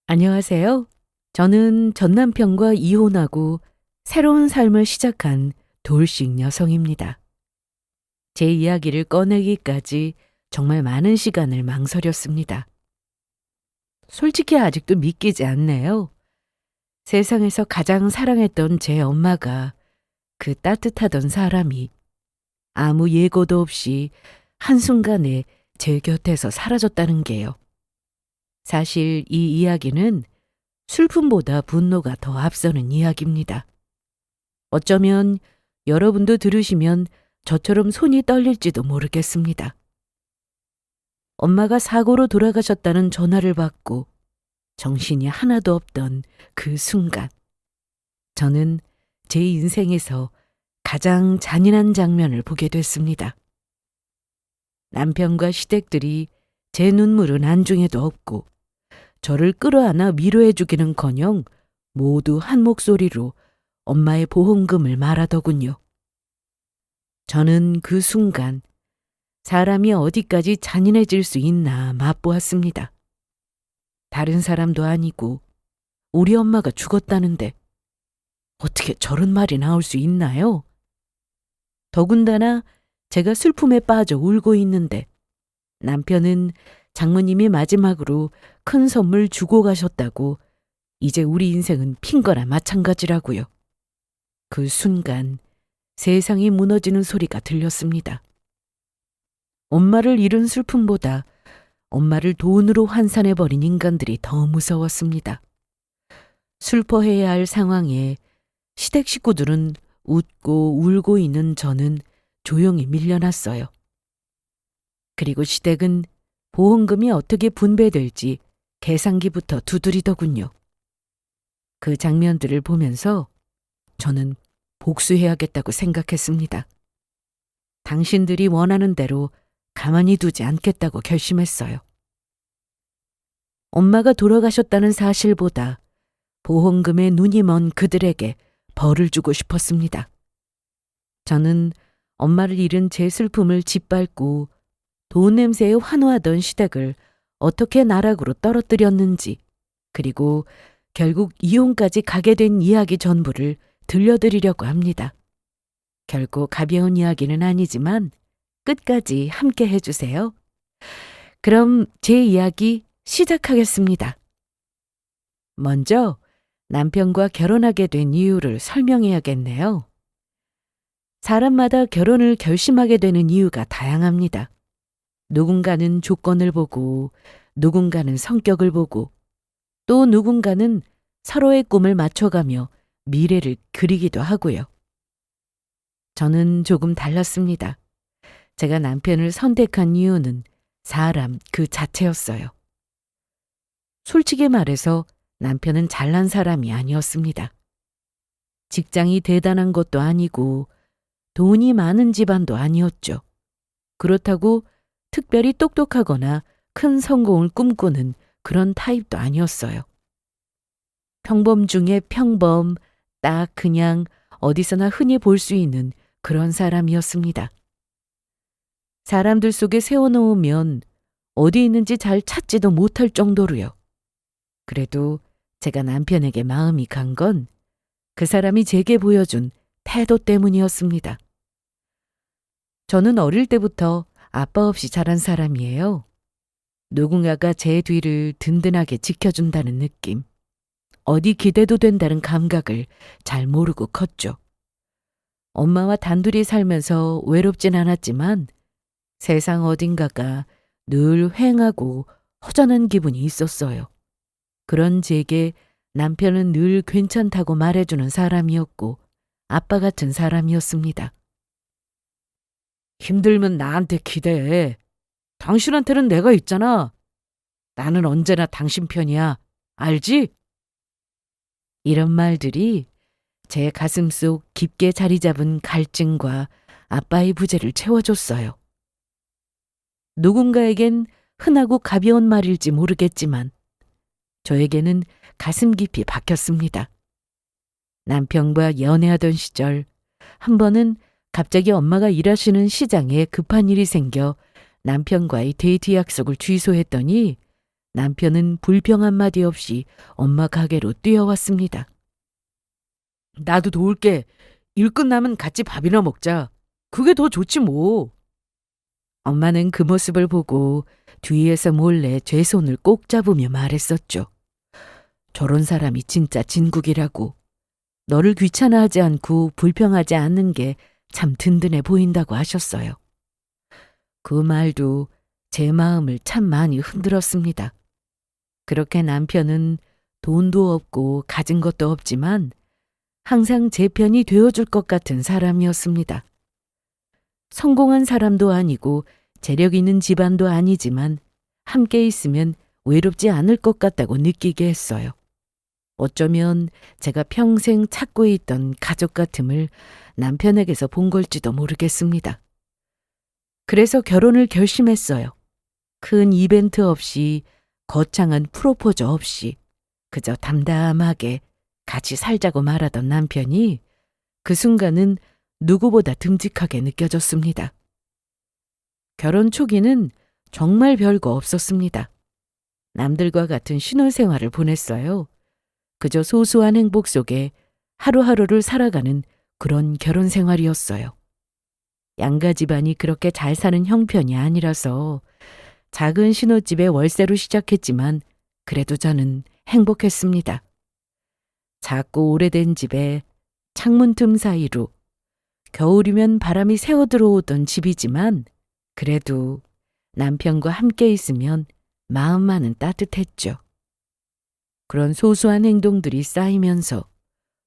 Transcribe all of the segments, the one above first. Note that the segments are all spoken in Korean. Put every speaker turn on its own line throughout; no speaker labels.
안녕하세요. 저는 전 남편과 이혼하고 새로운 삶을 시작한 돌싱 여성입니다. 제 이야기를 꺼내기까지 정말 많은 시간을 망설였습니다. 솔직히 아직도 믿기지 않네요. 세상에서 가장 사랑했던 제 엄마가, 그 따뜻하던 사람이 아무 예고도 없이 한순간에 제 곁에서 사라졌다는 게요. 사실 이 이야기는 슬픔보다 분노가 더 앞서는 이야기입니다. 어쩌면 여러분도 들으시면 저처럼 손이 떨릴지도 모르겠습니다. 엄마가 사고로 돌아가셨다는 전화를 받고 정신이 하나도 없던 그 순간, 저는 제 인생에서 가장 잔인한 장면을 보게 됐습니다. 남편과 시댁들이 제 눈물은 안중에도 없고 저를 끌어안아 위로해주기는커녕 모두 한 목소리로 엄마의 보험금을 말하더군요. 저는 그 순간 사람이 어디까지 잔인해질 수 있나 맛보았습니다. 다른 사람도 아니고 우리 엄마가 죽었다는데 어떻게 저런 말이 나올 수 있나요? 더군다나 제가 슬픔에 빠져 울고 있는데 남편은 장모님이 마지막으로 큰 선물 주고 가셨다고 이제 우리 인생은 핀 거나 마찬가지라고요. 그 순간 세상이 무너지는 소리가 들렸습니다. 엄마를 잃은 슬픔보다 엄마를 돈으로 환산해버린 인간들이 더 무서웠습니다. 슬퍼해야 할 상황에 시댁 식구들은 웃고 울고 있는 저는 조용히 밀려났어요. 그리고 시댁은 보험금이 어떻게 분배될지 계산기부터 두드리더군요. 그 장면들을 보면서 저는 복수해야겠다고 생각했습니다. 당신들이 원하는 대로 가만히 두지 않겠다고 결심했어요. 엄마가 돌아가셨다는 사실보다 보험금에 눈이 먼 그들에게 벌을 주고 싶었습니다. 저는 엄마를 잃은 제 슬픔을 짓밟고 돈 냄새에 환호하던 시댁을 어떻게 나락으로 떨어뜨렸는지, 그리고 결국 이혼까지 가게 된 이야기 전부를 들려드리려고 합니다. 결코 가벼운 이야기는 아니지만 끝까지 함께 해주세요. 그럼 제 이야기 시작하겠습니다. 먼저 남편과 결혼하게 된 이유를 설명해야겠네요. 사람마다 결혼을 결심하게 되는 이유가 다양합니다. 누군가는 조건을 보고, 누군가는 성격을 보고, 또 누군가는 서로의 꿈을 맞춰가며 미래를 그리기도 하고요. 저는 조금 달랐습니다. 제가 남편을 선택한 이유는 사람 그 자체였어요. 솔직히 말해서 남편은 잘난 사람이 아니었습니다. 직장이 대단한 것도 아니고 돈이 많은 집안도 아니었죠. 그렇다고 특별히 똑똑하거나 큰 성공을 꿈꾸는 그런 타입도 아니었어요. 평범 중에 평범, 딱 그냥 어디서나 흔히 볼 수 있는 그런 사람이었습니다. 사람들 속에 세워놓으면 어디 있는지 잘 찾지도 못할 정도로요. 그래도 제가 남편에게 마음이 간 건 그 사람이 제게 보여준 태도 때문이었습니다. 저는 어릴 때부터 아빠 없이 자란 사람이에요. 누군가가 제 뒤를 든든하게 지켜준다는 느낌, 어디 기대도 된다는 감각을 잘 모르고 컸죠. 엄마와 단둘이 살면서 외롭진 않았지만 세상 어딘가가 늘 휑하고 허전한 기분이 있었어요. 그런 제게 남편은 늘 괜찮다고 말해주는 사람이었고 아빠 같은 사람이었습니다. 힘들면 나한테 기대해. 당신한테는 내가 있잖아. 나는 언제나 당신 편이야. 알지? 이런 말들이 제 가슴속 깊게 자리 잡은 갈증과 아빠의 부재를 채워줬어요. 누군가에겐 흔하고 가벼운 말일지 모르겠지만 저에게는 가슴 깊이 박혔습니다. 남편과 연애하던 시절 한 번은 갑자기 엄마가 일하시는 시장에 급한 일이 생겨 남편과의 데이트 약속을 취소했더니 남편은 불평 한마디 없이 엄마 가게로 뛰어왔습니다. 나도 도울게. 일 끝나면 같이 밥이나 먹자. 그게 더 좋지 뭐. 엄마는 그 모습을 보고 뒤에서 몰래 제 손을 꼭 잡으며 말했었죠. 저런 사람이 진짜 진국이라고. 너를 귀찮아하지 않고 불평하지 않는 게 참 든든해 보인다고 하셨어요. 그 말도 제 마음을 참 많이 흔들었습니다. 그렇게 남편은 돈도 없고 가진 것도 없지만 항상 제 편이 되어줄 것 같은 사람이었습니다. 성공한 사람도 아니고 재력 있는 집안도 아니지만 함께 있으면 외롭지 않을 것 같다고 느끼게 했어요. 어쩌면 제가 평생 찾고 있던 가족 같음을 남편에게서 본 걸지도 모르겠습니다. 그래서 결혼을 결심했어요. 큰 이벤트 없이, 거창한 프로포즈 없이 그저 담담하게 같이 살자고 말하던 남편이 그 순간은 누구보다 듬직하게 느껴졌습니다. 결혼 초기는 정말 별거 없었습니다. 남들과 같은 신혼생활을 보냈어요. 그저 소소한 행복 속에 하루하루를 살아가는 그런 결혼 생활이었어요. 양가 집안이 그렇게 잘 사는 형편이 아니라서 작은 신혼집에 월세로 시작했지만 그래도 저는 행복했습니다. 작고 오래된 집에 창문 틈 사이로 겨울이면 바람이 새어 들어오던 집이지만 그래도 남편과 함께 있으면 마음만은 따뜻했죠. 그런 소소한 행동들이 쌓이면서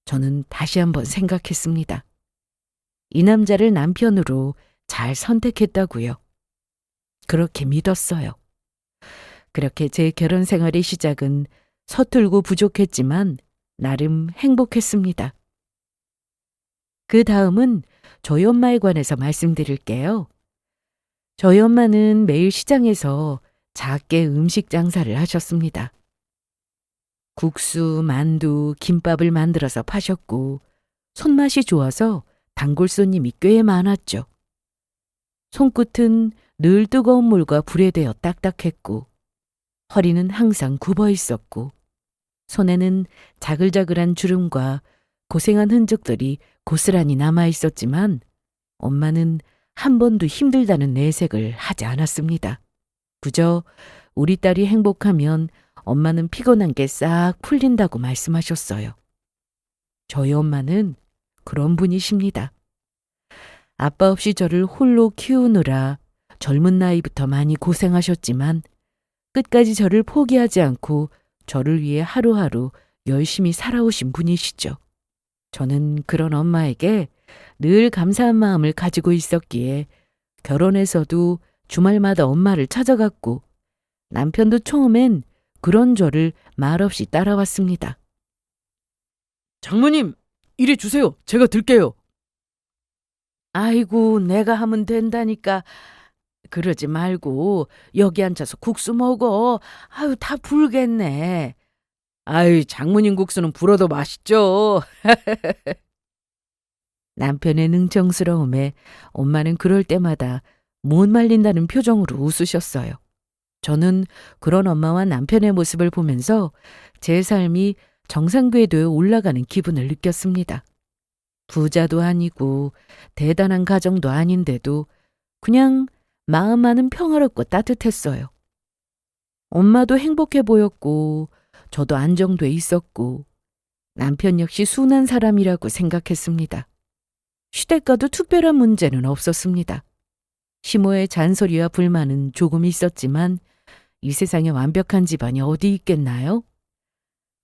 저는 다시 한번 생각했습니다. 이 남자를 남편으로 잘 선택했다고요. 그렇게 믿었어요. 그렇게 제 결혼 생활의 시작은 서툴고 부족했지만 나름 행복했습니다. 그 다음은 저희 엄마에 관해서 말씀드릴게요. 저희 엄마는 매일 시장에서 작게 음식 장사를 하셨습니다. 국수, 만두, 김밥을 만들어서 파셨고 손맛이 좋아서 단골 손님이 꽤 많았죠. 손끝은 늘 뜨거운 물과 불에 대어 딱딱했고 허리는 항상 굽어 있었고 손에는 자글자글한 주름과 고생한 흔적들이 고스란히 남아 있었지만 엄마는 한 번도 힘들다는 내색을 하지 않았습니다. 그저 우리 딸이 행복하면 엄마는 피곤한 게 싹 풀린다고 말씀하셨어요. 저희 엄마는 그런 분이십니다. 아빠 없이 저를 홀로 키우느라 젊은 나이부터 많이 고생하셨지만 끝까지 저를 포기하지 않고 저를 위해 하루하루 열심히 살아오신 분이시죠. 저는 그런 엄마에게 늘 감사한 마음을 가지고 있었기에 결혼해서도 주말마다 엄마를 찾아갔고 남편도 처음엔 그런 저를 말없이 따라왔습니다. 장모님, 이리 주세요. 제가 들게요. 아이고, 내가 하면 된다니까. 그러지 말고 여기 앉아서 국수 먹어. 아유, 다 불겠네. 아유, 장모님 국수는 불어도 맛있죠. 남편의 능청스러움에 엄마는 그럴 때마다 못 말린다는 표정으로 웃으셨어요. 저는 그런 엄마와 남편의 모습을 보면서 제 삶이 정상궤도에 올라가는 기분을 느꼈습니다. 부자도 아니고 대단한 가정도 아닌데도 그냥 마음만은 평화롭고 따뜻했어요. 엄마도 행복해 보였고 저도 안정돼 있었고 남편 역시 순한 사람이라고 생각했습니다. 시댁과도 특별한 문제는 없었습니다. 시모의 잔소리와 불만은 조금 있었지만 이 세상에 완벽한 집안이 어디 있겠나요?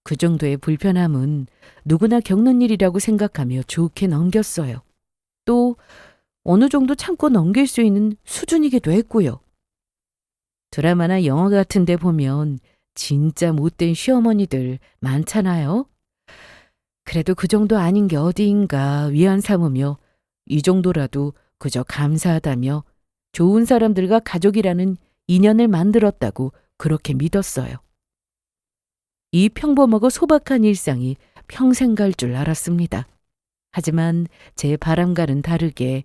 그 정도의 불편함은 누구나 겪는 일이라고 생각하며 좋게 넘겼어요. 또 어느 정도 참고 넘길 수 있는 수준이기도 했고요. 드라마나 영화 같은 데 보면 진짜 못된 시어머니들 많잖아요. 그래도 그 정도 아닌 게 어디인가 위안 삼으며 이 정도라도 그저 감사하다며 좋은 사람들과 가족이라는 인연을 만들었다고 그렇게 믿었어요. 이 평범하고 소박한 일상이 평생 갈 줄 알았습니다. 하지만 제 바람과는 다르게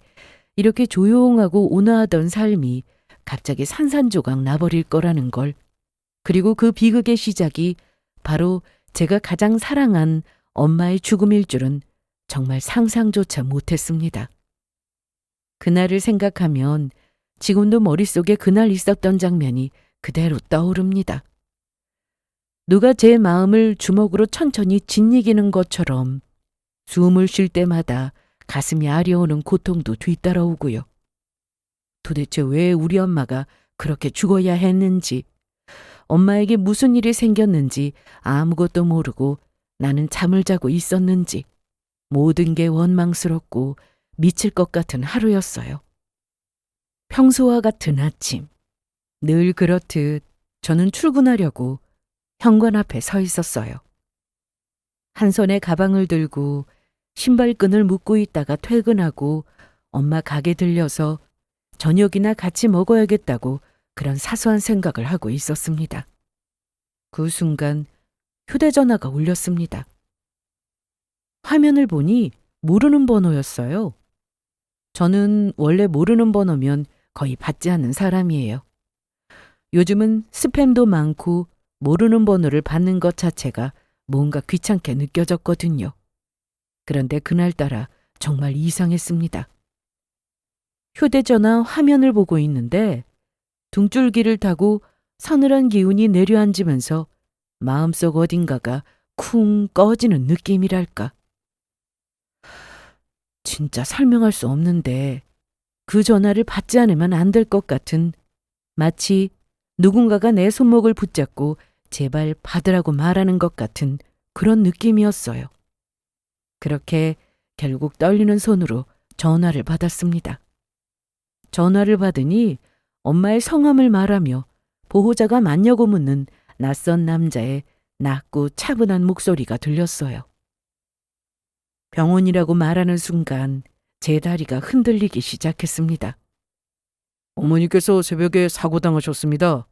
이렇게 조용하고 온화하던 삶이 갑자기 산산조각 나버릴 거라는 걸 그리고 그 비극의 시작이 바로 제가 가장 사랑한 엄마의 죽음일 줄은 정말 상상조차 못했습니다. 그날을 생각하면 지금도 머릿속에 그날 있었던 장면이 그대로 떠오릅니다. 누가 제 마음을 주먹으로 천천히 짓이기는 것처럼 숨을 쉴 때마다 가슴이 아려오는 고통도 뒤따라오고요. 도대체 왜 우리 엄마가 그렇게 죽어야 했는지, 엄마에게 무슨 일이 생겼는지 아무것도 모르고 나는 잠을 자고 있었는지 모든 게 원망스럽고 미칠 것 같은 하루였어요. 평소와 같은 아침, 늘 그렇듯 저는 출근하려고 현관 앞에 서 있었어요. 한 손에 가방을 들고 신발끈을 묶고 있다가 퇴근하고 엄마 가게 들려서 저녁이나 같이 먹어야겠다고 그런 사소한 생각을 하고 있었습니다. 그 순간 휴대전화가 울렸습니다. 화면을 보니 모르는 번호였어요. 저는 원래 모르는 번호면 거의 받지 않는 사람이에요. 요즘은 스팸도 많고 모르는 번호를 받는 것 자체가 뭔가 귀찮게 느껴졌거든요. 그런데 그날따라 정말 이상했습니다. 휴대전화 화면을 보고 있는데 등줄기를 타고 서늘한 기운이 내려앉으면서 마음속 어딘가가 쿵 꺼지는 느낌이랄까. 진짜 설명할 수 없는데 그 전화를 받지 않으면 안 될 것 같은, 마치 누군가가 내 손목을 붙잡고 제발 받으라고 말하는 것 같은 그런 느낌이었어요. 그렇게 결국 떨리는 손으로 전화를 받았습니다. 전화를 받으니 엄마의 성함을 말하며 보호자가 맞냐고 묻는 낯선 남자의 낮고 차분한 목소리가 들렸어요. 병원이라고 말하는 순간 제 다리가 흔들리기 시작했습니다. 어머니께서 새벽에 사고당하셨습니다.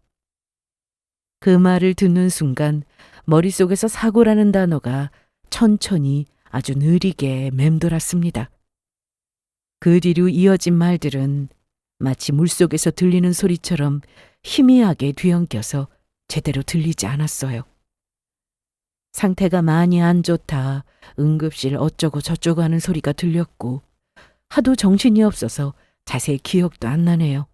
그 말을 듣는 순간 머릿속에서 사고라는 단어가 천천히 아주 느리게 맴돌았습니다. 그 뒤로 이어진 말들은 마치 물속에서 들리는 소리처럼 희미하게 뒤엉켜서 제대로 들리지 않았어요. 상태가 많이 안 좋다, 응급실 어쩌고 저쩌고 하는 소리가 들렸고 하도 정신이 없어서 자세히 기억도 안 나네요.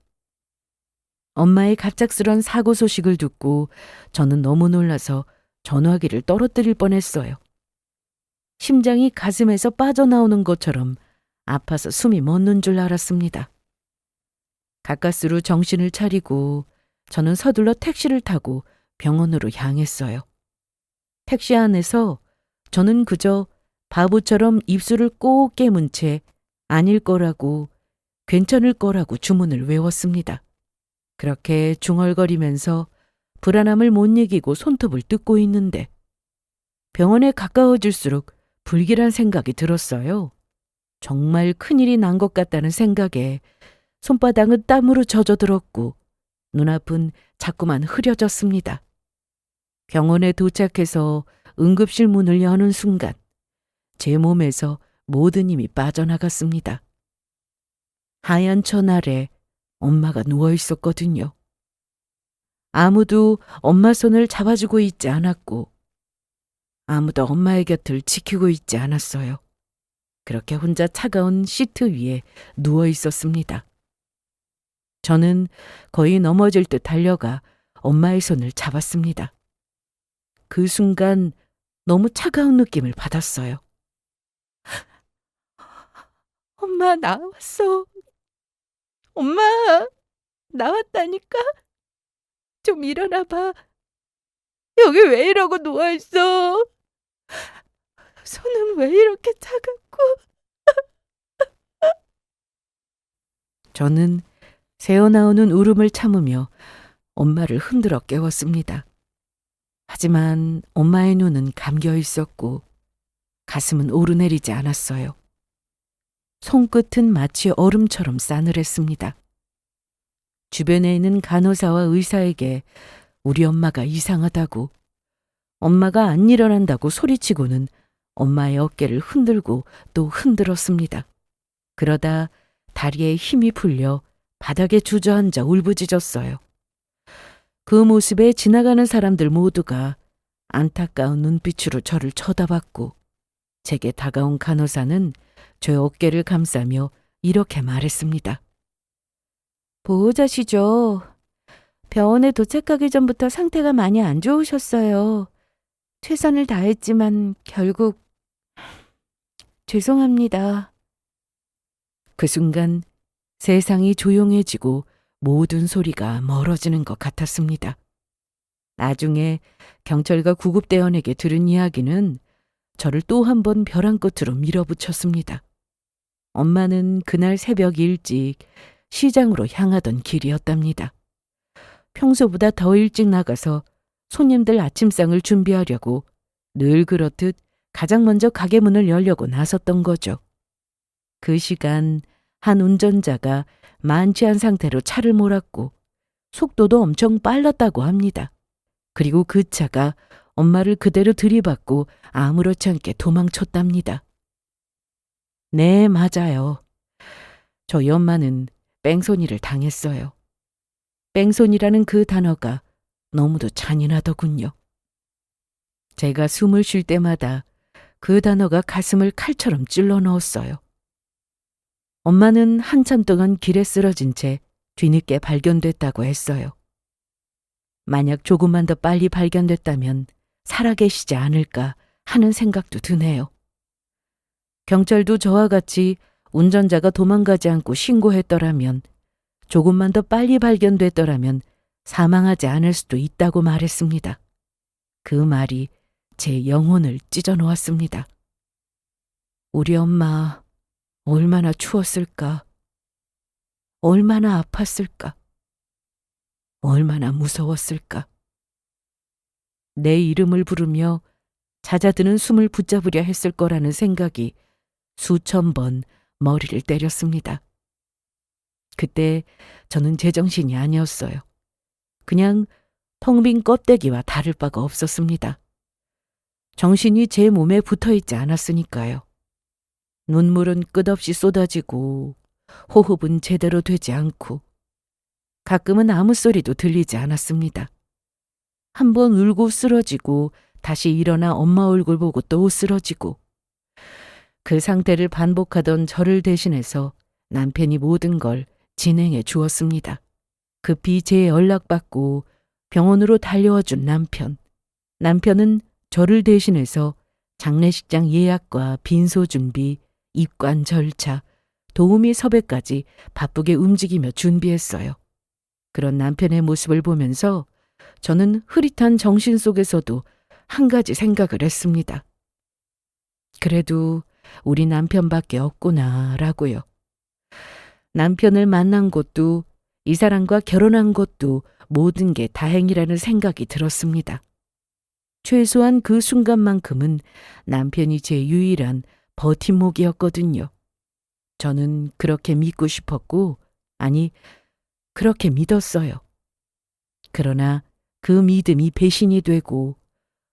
엄마의 갑작스런 사고 소식을 듣고 저는 너무 놀라서 전화기를 떨어뜨릴 뻔했어요. 심장이 가슴에서 빠져나오는 것처럼 아파서 숨이 멎는 줄 알았습니다. 가까스로 정신을 차리고 저는 서둘러 택시를 타고 병원으로 향했어요. 택시 안에서 저는 그저 바보처럼 입술을 꼭 깨문 채 아닐 거라고, 괜찮을 거라고 주문을 외웠습니다. 그렇게 중얼거리면서 불안함을 못 이기고 손톱을 뜯고 있는데 병원에 가까워질수록 불길한 생각이 들었어요. 정말 큰일이 난 것 같다는 생각에 손바닥은 땀으로 젖어들었고 눈앞은 자꾸만 흐려졌습니다. 병원에 도착해서 응급실 문을 여는 순간 제 몸에서 모든 힘이 빠져나갔습니다. 하얀 천 아래 엄마가 누워 있었거든요. 아무도 엄마 손을 잡아주고 있지 않았고 아무도 엄마의 곁을 지키고 있지 않았어요. 그렇게 혼자 차가운 시트 위에 누워 있었습니다. 저는 거의 넘어질 듯 달려가 엄마의 손을 잡았습니다. 그 순간 너무 차가운 느낌을 받았어요. 엄마 나왔어. 엄마 나왔다니까. 좀 일어나 봐. 여기 왜 이러고 누워있어? 손은 왜 이렇게 차갑고. 저는 새어나오는 울음을 참으며 엄마를 흔들어 깨웠습니다. 하지만 엄마의 눈은 감겨 있었고 가슴은 오르내리지 않았어요. 손끝은 마치 얼음처럼 싸늘했습니다. 주변에 있는 간호사와 의사에게 우리 엄마가 이상하다고, 엄마가 안 일어난다고 소리치고는 엄마의 어깨를 흔들고 또 흔들었습니다. 그러다 다리에 힘이 풀려 바닥에 주저앉아 울부짖었어요. 그 모습에 지나가는 사람들 모두가 안타까운 눈빛으로 저를 쳐다봤고 제게 다가온 간호사는 제 어깨를 감싸며 이렇게 말했습니다. 보호자시죠? 병원에 도착하기 전부터 상태가 많이 안 좋으셨어요. 최선을 다했지만 결국 죄송합니다. 그 순간 세상이 조용해지고 모든 소리가 멀어지는 것 같았습니다. 나중에 경찰과 구급대원에게 들은 이야기는 저를 또 한 번 벼랑 끝으로 밀어붙였습니다. 엄마는 그날 새벽 일찍 시장으로 향하던 길이었답니다. 평소보다 더 일찍 나가서 손님들 아침상을 준비하려고 늘 그렇듯 가장 먼저 가게 문을 열려고 나섰던 거죠. 그 시간 한 운전자가 만취한 상태로 차를 몰았고 속도도 엄청 빨랐다고 합니다. 그리고 그 차가 엄마를 그대로 들이받고 아무렇지 않게 도망쳤답니다. 네, 맞아요. 저희 엄마는 뺑소니를 당했어요. 뺑소니라는 그 단어가 너무도 잔인하더군요. 제가 숨을 쉴 때마다 그 단어가 가슴을 칼처럼 찔러 넣었어요. 엄마는 한참 동안 길에 쓰러진 채 뒤늦게 발견됐다고 했어요. 만약 조금만 더 빨리 발견됐다면 살아계시지 않을까 하는 생각도 드네요. 경찰도 저와 같이 운전자가 도망가지 않고 신고했더라면, 조금만 더 빨리 발견됐더라면 사망하지 않을 수도 있다고 말했습니다. 그 말이 제 영혼을 찢어놓았습니다. 우리 엄마 얼마나 추웠을까? 얼마나 아팠을까? 얼마나 무서웠을까? 내 이름을 부르며 잦아드는 숨을 붙잡으려 했을 거라는 생각이 수천 번 머리를 때렸습니다. 그때 저는 제정신이 아니었어요. 그냥 텅 빈 껍데기와 다를 바가 없었습니다. 정신이 제 몸에 붙어있지 않았으니까요. 눈물은 끝없이 쏟아지고 호흡은 제대로 되지 않고 가끔은 아무 소리도 들리지 않았습니다. 한번 울고 쓰러지고 다시 일어나 엄마 얼굴 보고 또 쓰러지고 그 상태를 반복하던 저를 대신해서 남편이 모든 걸 진행해 주었습니다. 급히 제 연락받고 병원으로 달려와 준 남편. 남편은 저를 대신해서 장례식장 예약과 빈소 준비, 입관 절차, 도우미 섭외까지 바쁘게 움직이며 준비했어요. 그런 남편의 모습을 보면서 저는 흐릿한 정신 속에서도 한 가지 생각을 했습니다. 그래도 우리 남편밖에 없구나라고요. 남편을 만난 것도 이 사람과 결혼한 것도 모든 게 다행이라는 생각이 들었습니다. 최소한 그 순간만큼은 남편이 제 유일한 버팀목이었거든요. 저는 그렇게 믿고 싶었고, 아니, 그렇게 믿었어요. 그러나 그 믿음이 배신이 되고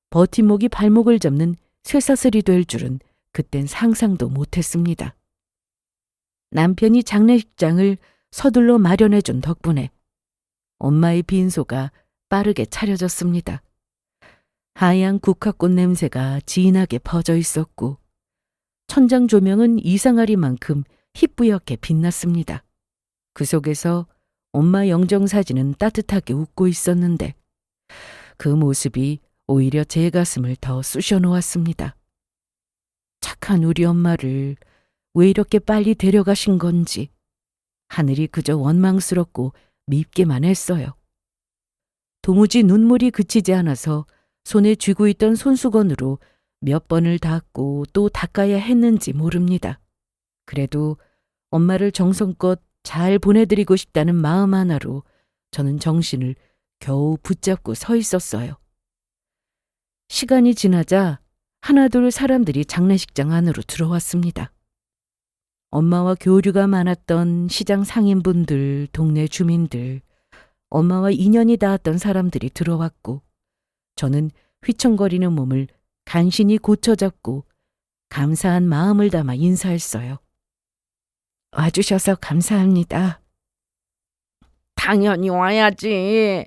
버팀목이 발목을 잡는 쇠사슬이 될 줄은 그땐 상상도 못했습니다. 남편이 장례식장을 서둘러 마련해 준 덕분에 엄마의 빈소가 빠르게 차려졌습니다. 하얀 국화꽃 냄새가 진하게 퍼져 있었고 천장 조명은 이상하리만큼 희뿌옇게 빛났습니다. 그 속에서 엄마 영정사진은 따뜻하게 웃고 있었는데 그 모습이 오히려 제 가슴을 더 쑤셔 놓았습니다. 착한 우리 엄마를 왜 이렇게 빨리 데려가신 건지 하늘이 그저 원망스럽고 밉기만 했어요. 도무지 눈물이 그치지 않아서 손에 쥐고 있던 손수건으로 몇 번을 닦고 또 닦아야 했는지 모릅니다. 그래도 엄마를 정성껏 잘 보내드리고 싶다는 마음 하나로 저는 정신을 겨우 붙잡고 서 있었어요. 시간이 지나자 하나둘 사람들이 장례식장 안으로 들어왔습니다. 엄마와 교류가 많았던 시장 상인분들, 동네 주민들, 엄마와 인연이 닿았던 사람들이 들어왔고 저는 휘청거리는 몸을 간신히 고쳐잡고 감사한 마음을 담아 인사했어요. 와주셔서 감사합니다.
당연히 와야지.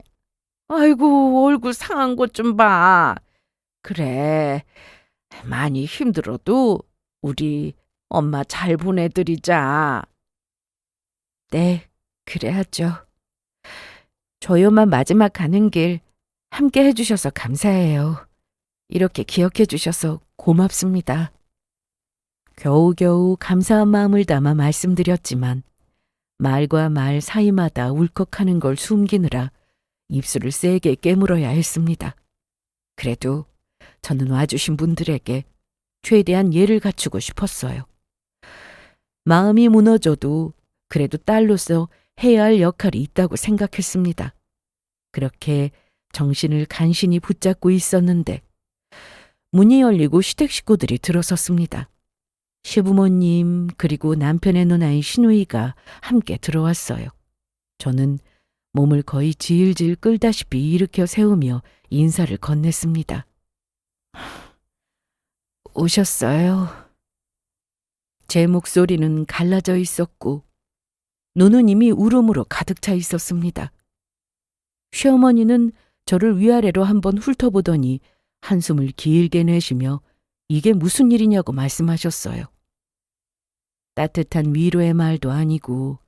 아이고, 얼굴 상한 것 좀 봐. 그래, 많이 힘들어도 우리 엄마 잘 보내드리자. 네, 그래야죠. 저희 엄마 마지막 가는 길 함께 해주셔서 감사해요. 이렇게 기억해 주셔서 고맙습니다. 겨우겨우 감사한 마음을 담아 말씀드렸지만 말과 말 사이마다 울컥하는 걸 숨기느라 입술을 세게 깨물어야 했습니다. 그래도 저는 와주신 분들에게 최대한 예를 갖추고 싶었어요. 마음이 무너져도 그래도 딸로서 해야 할 역할이 있다고 생각했습니다. 그렇게 정신을 간신히 붙잡고 있었는데 문이 열리고 시댁 식구들이 들어섰습니다. 시부모님 그리고 남편의 누나인 신우이가 함께 들어왔어요. 저는 몸을 거의 질질 끌다시피 일으켜 세우며 인사를 건넸습니다. 오셨어요. 제 목소리는 갈라져 있었고 눈은 이미 울음으로 가득 차 있었습니다. 시어머니는 저를 위아래로 한번 훑어보더니 한숨을 길게 내쉬며 이게 무슨 일이냐고 말씀하셨어요. 따뜻한 위로의 말도 아니고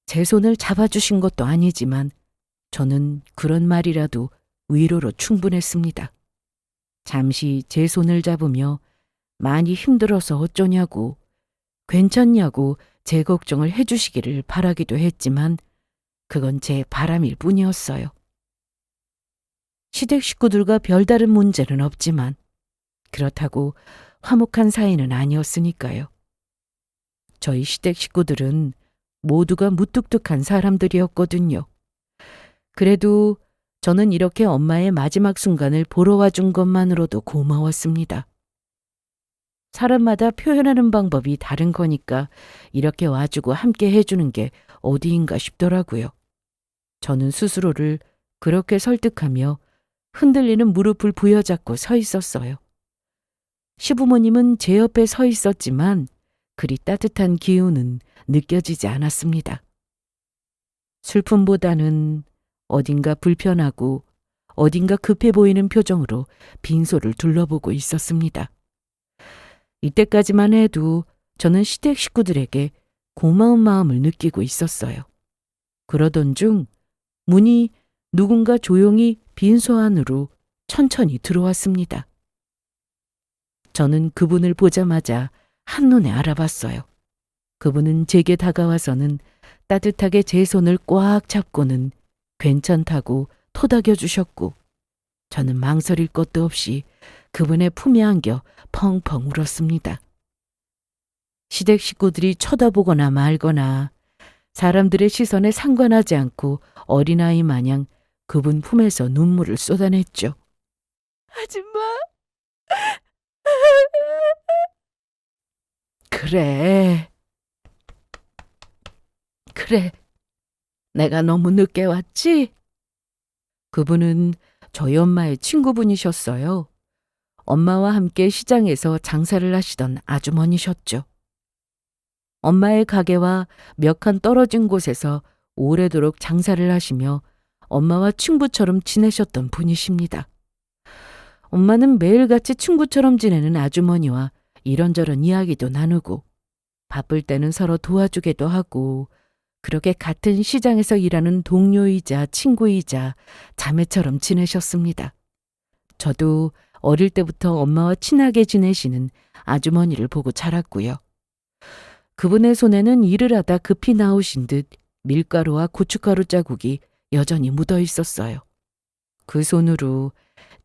제 손을 잡아주신 것도 아니지만 저는 그런 말이라도 위로로 충분했습니다. 잠시 제 손을 잡으며 많이 힘들어서 어쩌냐고, 괜찮냐고 제 걱정을 해주시기를 바라기도 했지만 그건 제 바람일 뿐이었어요. 시댁 식구들과 별다른 문제는 없지만 그렇다고 화목한 사이는 아니었으니까요. 저희 시댁 식구들은 모두가 무뚝뚝한 사람들이었거든요. 그래도 저는 이렇게 엄마의 마지막 순간을 보러 와준 것만으로도 고마웠습니다. 사람마다 표현하는 방법이 다른 거니까 이렇게 와주고 함께 해주는 게 어디인가 싶더라고요. 저는 스스로를 그렇게 설득하며 흔들리는 무릎을 부여잡고 서 있었어요. 시부모님은 제 옆에 서 있었지만 그리 따뜻한 기운은 느껴지지 않았습니다. 슬픔보다는 어딘가 불편하고 어딘가 급해 보이는 표정으로 빈소를 둘러보고 있었습니다. 이때까지만 해도 저는 시댁 식구들에게 고마운 마음을 느끼고 있었어요. 그러던 중 문이 누군가 조용히 빈소 안으로 천천히 들어왔습니다. 저는 그분을 보자마자 한눈에 알아봤어요. 그분은 제게 다가와서는 따뜻하게 제 손을 꽉 잡고는 괜찮다고 토닥여 주셨고 저는 망설일 것도 없이 그분의 품에 안겨 펑펑 울었습니다. 시댁 식구들이 쳐다보거나 말거나 사람들의 시선에 상관하지 않고 어린아이 마냥 그분 품에서 눈물을 쏟아냈죠. 아줌마. 그래. 내가 너무 늦게 왔지? 그분은 저희 엄마의 친구분이셨어요. 엄마와 함께 시장에서 장사를 하시던 아주머니셨죠. 엄마의 가게와 몇 칸 떨어진 곳에서 오래도록 장사를 하시며 엄마와 친구처럼 지내셨던 분이십니다. 엄마는 매일같이 친구처럼 지내는 아주머니와 이런저런 이야기도 나누고 바쁠 때는 서로 도와주기도 하고 그렇게 같은 시장에서 일하는 동료이자 친구이자 자매처럼 지내셨습니다. 저도 어릴 때부터 엄마와 친하게 지내시는 아주머니를 보고 자랐고요. 그분의 손에는 일을 하다 급히 나오신 듯 밀가루와 고춧가루 자국이 여전히 묻어 있었어요. 그 손으로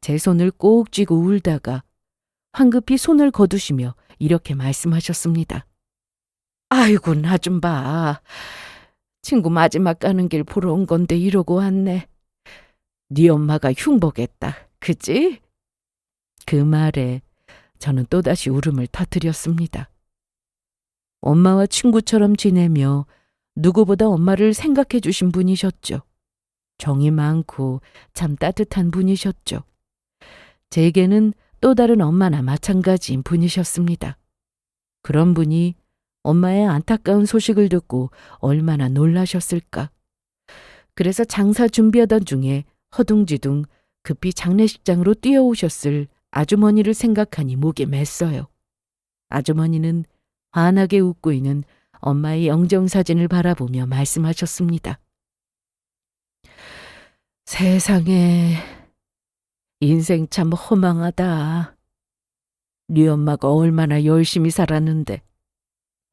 제 손을 꼭 쥐고 울다가 황급히 손을 거두시며 이렇게 말씀하셨습니다. 아이고, 나 좀 봐. 친구 마지막 가는 길 보러 온 건데 이러고 왔네. 네 엄마가 흉보겠다. 그치? 그 말에 저는 또다시 울음을 터뜨렸습니다. 엄마와 친구처럼 지내며 누구보다 엄마를 생각해 주신 분이셨죠. 정이 많고 참 따뜻한 분이셨죠. 제게는 또 다른 엄마나 마찬가지인 분이셨습니다. 그런 분이 엄마의 안타까운 소식을 듣고 얼마나 놀라셨을까. 그래서 장사 준비하던 중에 허둥지둥 급히 장례식장으로 뛰어오셨을 아주머니를 생각하니 목이 맸어요. 아주머니는 환하게 웃고 있는 엄마의 영정사진을 바라보며 말씀하셨습니다. 세상에, 인생 참 허망하다. 네 엄마가 얼마나 열심히 살았는데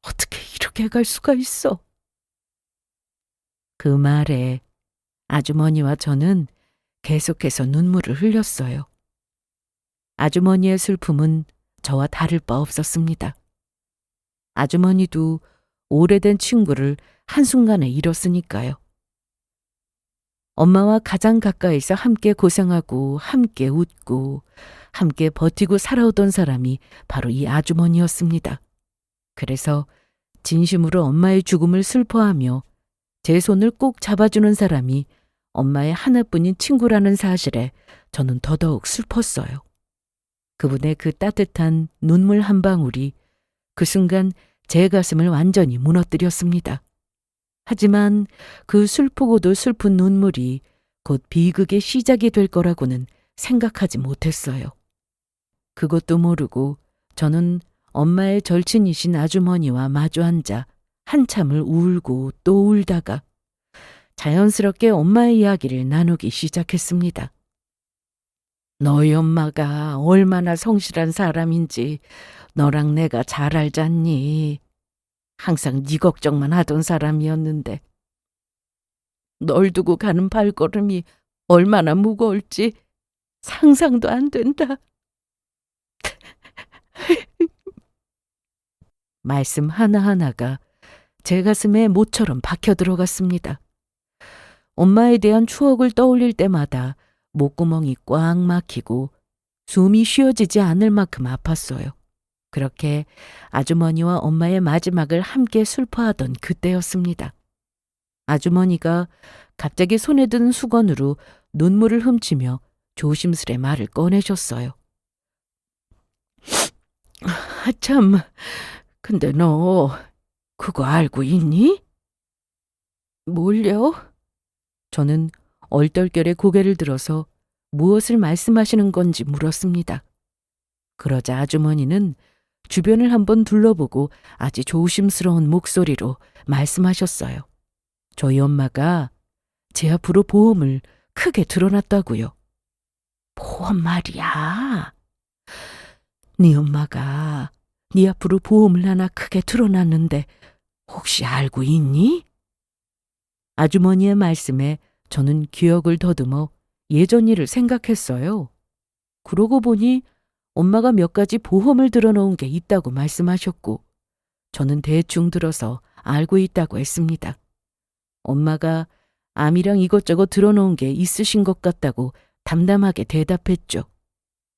어떻게 이렇게 갈 수가 있어? 그 말에 아주머니와 저는 계속해서 눈물을 흘렸어요. 아주머니의 슬픔은 저와 다를 바 없었습니다. 아주머니도 오래된 친구를 한순간에 잃었으니까요. 엄마와 가장 가까이서 함께 고생하고 함께 웃고 함께 버티고 살아오던 사람이 바로 이 아주머니였습니다. 그래서 진심으로 엄마의 죽음을 슬퍼하며 제 손을 꼭 잡아주는 사람이 엄마의 하나뿐인 친구라는 사실에 저는 더더욱 슬펐어요. 그분의 그 따뜻한 눈물 한 방울이 그 순간 제 가슴을 완전히 무너뜨렸습니다. 하지만 그 슬프고도 슬픈 눈물이 곧 비극의 시작이 될 거라고는 생각하지 못했어요. 그것도 모르고 저는 엄마의 절친이신 아주머니와 마주 앉아 한참을 울고 또 울다가 자연스럽게 엄마의 이야기를 나누기 시작했습니다. 너희 엄마가 얼마나 성실한 사람인지 너랑 내가 잘 알잖니. 항상 네 걱정만 하던 사람이었는데 널 두고 가는 발걸음이 얼마나 무거울지 상상도 안 된다. 말씀 하나하나가 제 가슴에 모처럼 박혀 들어갔습니다. 엄마에 대한 추억을 떠올릴 때마다 목구멍이 꽉 막히고 숨이 쉬어지지 않을 만큼 아팠어요. 그렇게 아주머니와 엄마의 마지막을 함께 슬퍼하던 그때였습니다. 아주머니가 갑자기 손에 든 수건으로 눈물을 훔치며 조심스레 말을 꺼내셨어요. 참, 근데 너 그거 알고 있니? 뭘요? 저는 얼떨결에 고개를 들어서 무엇을 말씀하시는 건지 물었습니다. 그러자 아주머니는 주변을 한번 둘러보고 아주 조심스러운 목소리로 말씀하셨어요. 저희 엄마가 제 앞으로 보험을 크게 들어놨다고요. 보험 말이야. 네 엄마가 네 앞으로 보험을 하나 크게 들어놨는데 혹시 알고 있니? 아주머니의 말씀에 저는 기억을 더듬어 예전 일을 생각했어요. 그러고 보니 엄마가 몇 가지 보험을 들어놓은 게 있다고 말씀하셨고 저는 대충 들어서 알고 있다고 했습니다. 엄마가 암이랑 이것저것 들어놓은 게 있으신 것 같다고 담담하게 대답했죠.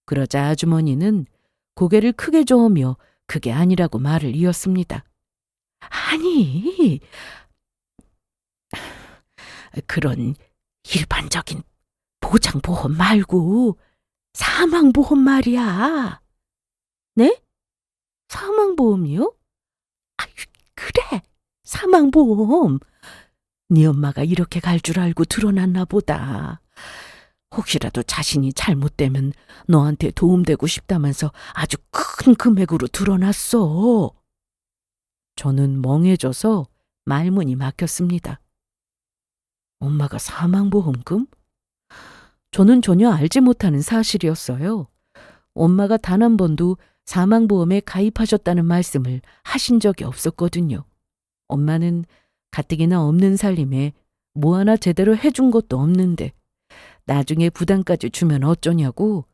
그러자 아주머니는 고개를 크게 저으며 그게 아니라고 말을 이었습니다. 아니, 그런 일반적인 보장보험 말고 사망보험 말이야. 네? 사망보험이요? 그래, 사망보험. 네 엄마가 이렇게 갈 줄 알고 들어놨나 보다. 혹시라도 자신이 잘못되면 너한테 도움되고 싶다면서 아주 큰 금액으로 들어놨어. 저는 멍해져서 말문이 막혔습니다. 엄마가 사망보험금? 저는 전혀 알지 못하는 사실이었어요. 엄마가 단 한 번도 사망보험에 가입하셨다는 말씀을 하신 적이 없었거든요. 엄마는 가뜩이나 없는 살림에 뭐 하나 제대로 해준 것도 없는데 나중에 부담까지 주면 어쩌냐고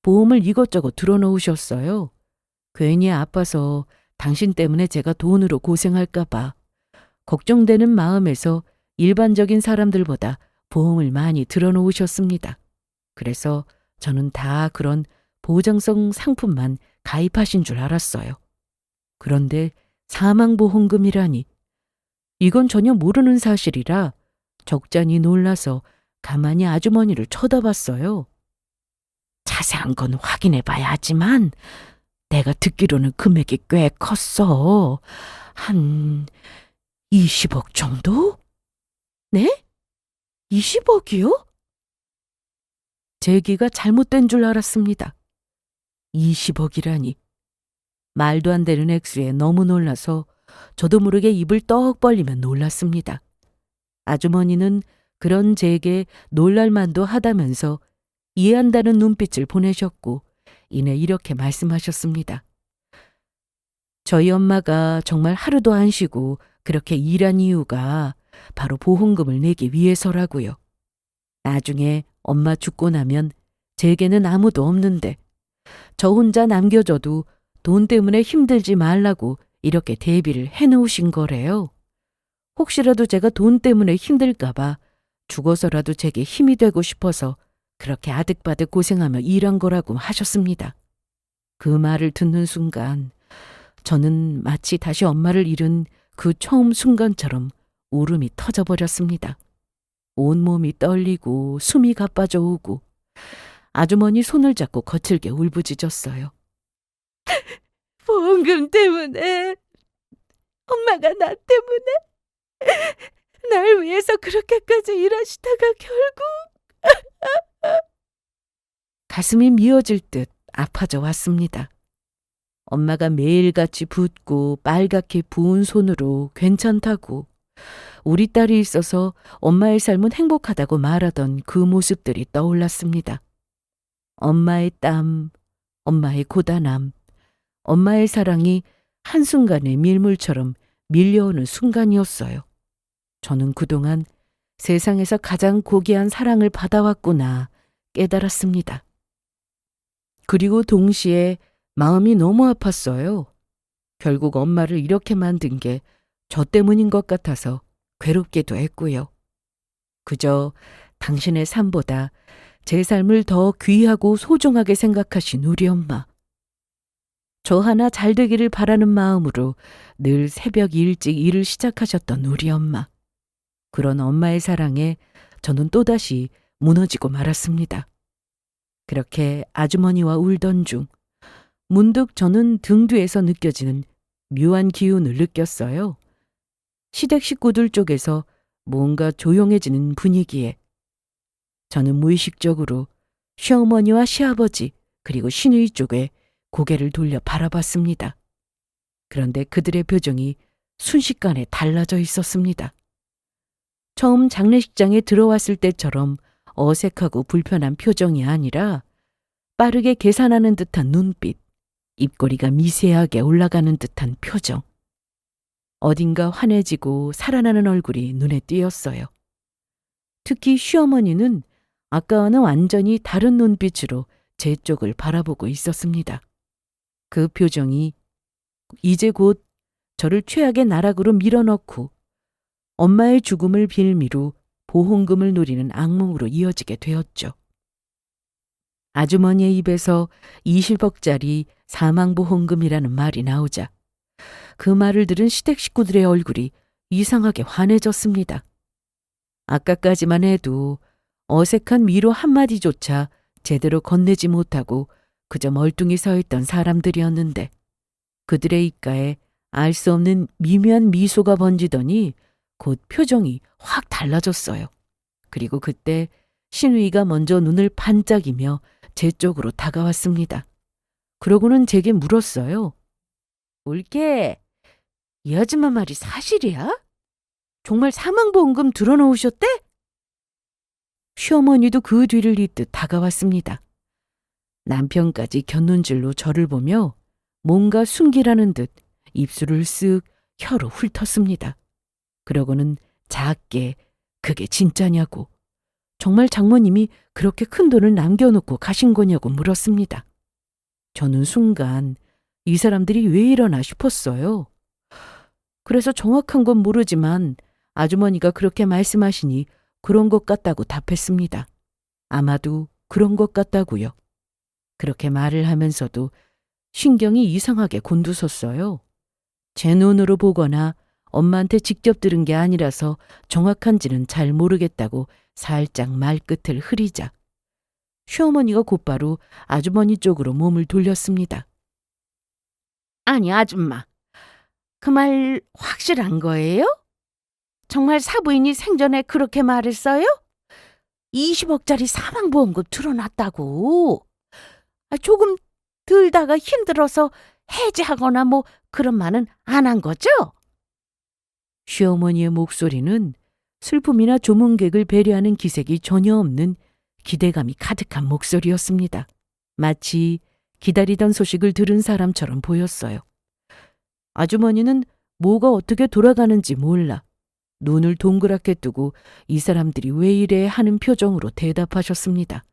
보험을 이것저것 들어놓으셨어요. 괜히 아파서 당신 때문에 제가 돈으로 고생할까 봐 걱정되는 마음에서 일반적인 사람들보다 보험을 많이 들어놓으셨습니다. 그래서 저는 다 그런 보장성 상품만 가입하신 줄 알았어요. 그런데 사망보험금이라니 이건 전혀 모르는 사실이라 적잖이 놀라서 가만히 아주머니를 쳐다봤어요. 자세한 건 확인해 봐야 하지만 내가 듣기로는 금액이 꽤 컸어. 한 20억 정도? 네? 20억이요? 제 귀가 잘못된 줄 알았습니다. 20억이라니. 말도 안 되는 액수에 너무 놀라서 저도 모르게 입을 떡 벌리며 놀랐습니다. 아주머니는 그런 제게 놀랄만도 하다면서 이해한다는 눈빛을 보내셨고 이내 이렇게 말씀하셨습니다. 저희 엄마가 정말 하루도 안 쉬고 그렇게 일한 이유가 바로 보험금을 내기 위해서라고요. 나중에 엄마 죽고 나면 제게는 아무도 없는데 저 혼자 남겨줘도 돈 때문에 힘들지 말라고 이렇게 대비를 해놓으신 거래요. 혹시라도 제가 돈 때문에 힘들까봐 죽어서라도 제게 힘이 되고 싶어서 그렇게 아득바득 고생하며 일한 거라고 하셨습니다. 그 말을 듣는 순간 저는 마치 다시 엄마를 잃은 그 처음 순간처럼 울음이 터져버렸습니다. 온몸이 떨리고 숨이 가빠져 오고 아주머니 손을 잡고 거칠게 울부짖었어요. 보험금 때문에, 엄마가 나 때문에, 날 위해서 그렇게까지 일하시다가 결국 가슴이 미어질 듯 아파져 왔습니다. 엄마가 매일같이 붓고 빨갛게 부은 손으로 괜찮다고 우리 딸이 있어서 엄마의 삶은 행복하다고 말하던 그 모습들이 떠올랐습니다. 엄마의 땀, 엄마의 고단함, 엄마의 사랑이 한순간에 밀물처럼 밀려오는 순간이었어요. 저는 그동안 세상에서 가장 고귀한 사랑을 받아왔구나 깨달았습니다. 그리고 동시에 마음이 너무 아팠어요. 결국 엄마를 이렇게 만든 게 저 때문인 것 같아서 괴롭기도 했고요. 그저 당신의 삶보다 제 삶을 더 귀하고 소중하게 생각하신 우리 엄마. 저 하나 잘 되기를 바라는 마음으로 늘 새벽 일찍 일을 시작하셨던 우리 엄마. 그런 엄마의 사랑에 저는 또다시 무너지고 말았습니다. 그렇게 아주머니와 울던 중 문득 저는 등 뒤에서 느껴지는 묘한 기운을 느꼈어요. 시댁 식구들 쪽에서 뭔가 조용해지는 분위기에 저는 무의식적으로 시어머니와 시아버지 그리고 시누이 쪽에 고개를 돌려 바라봤습니다. 그런데 그들의 표정이 순식간에 달라져 있었습니다. 처음 장례식장에 들어왔을 때처럼 어색하고 불편한 표정이 아니라 빠르게 계산하는 듯한 눈빛, 입꼬리가 미세하게 올라가는 듯한 표정. 어딘가 환해지고 살아나는 얼굴이 눈에 띄었어요. 특히 시어머니는 아까와는 완전히 다른 눈빛으로 제 쪽을 바라보고 있었습니다. 그 표정이 이제 곧 저를 최악의 나락으로 밀어넣고 엄마의 죽음을 빌미로 보험금을 노리는 악몽으로 이어지게 되었죠. 아주머니의 입에서 20억짜리 사망보험금이라는 말이 나오자 그 말을 들은 시댁 식구들의 얼굴이 이상하게 환해졌습니다. 아까까지만 해도 어색한 위로 한마디조차 제대로 건네지 못하고 그저 멀뚱히 서 있던 사람들이었는데 그들의 입가에 알 수 없는 미묘한 미소가 번지더니 곧 표정이 확 달라졌어요. 그리고 그때 시누이가 먼저 눈을 반짝이며 제 쪽으로 다가왔습니다. 그러고는 제게 물었어요. 올케, 이 아줌마 말이 사실이야? 정말 사망보험금 들어놓으셨대? 시어머니도 그 뒤를 잇듯 다가왔습니다. 남편까지 곁눈질로 저를 보며 뭔가 숨기라는 듯 입술을 쓱 혀로 훑었습니다. 그러고는 작게 그게 진짜냐고, 정말 장모님이 그렇게 큰 돈을 남겨놓고 가신 거냐고 물었습니다. 저는 순간 이 사람들이 왜 이러나 싶었어요. 그래서 정확한 건 모르지만 아주머니가 그렇게 말씀하시니 그런 것 같다고 답했습니다. 아마도 그런 것 같다고요. 그렇게 말을 하면서도 신경이 이상하게 곤두섰어요. 제 눈으로 보거나 엄마한테 직접 들은 게 아니라서 정확한지는 잘 모르겠다고 살짝 말끝을 흐리자 시어머니가 곧바로 아주머니 쪽으로 몸을 돌렸습니다. 아니 아줌마, 그 말 확실한 거예요? 정말 사부인이 생전에 그렇게 말했어요?
20억짜리 사망보험금 들어놨다고. 조금 들다가 힘들어서 해지하거나 뭐 그런 말은 안 한 거죠?
시어머니의 목소리는 슬픔이나 조문객을 배려하는 기색이 전혀 없는 기대감이 가득한 목소리였습니다. 마치 기다리던 소식을 들은 사람처럼 보였어요. 아주머니는 뭐가 어떻게 돌아가는지 몰라 눈을 동그랗게 뜨고 이 사람들이 왜 이래 하는 표정으로 대답하셨습니다.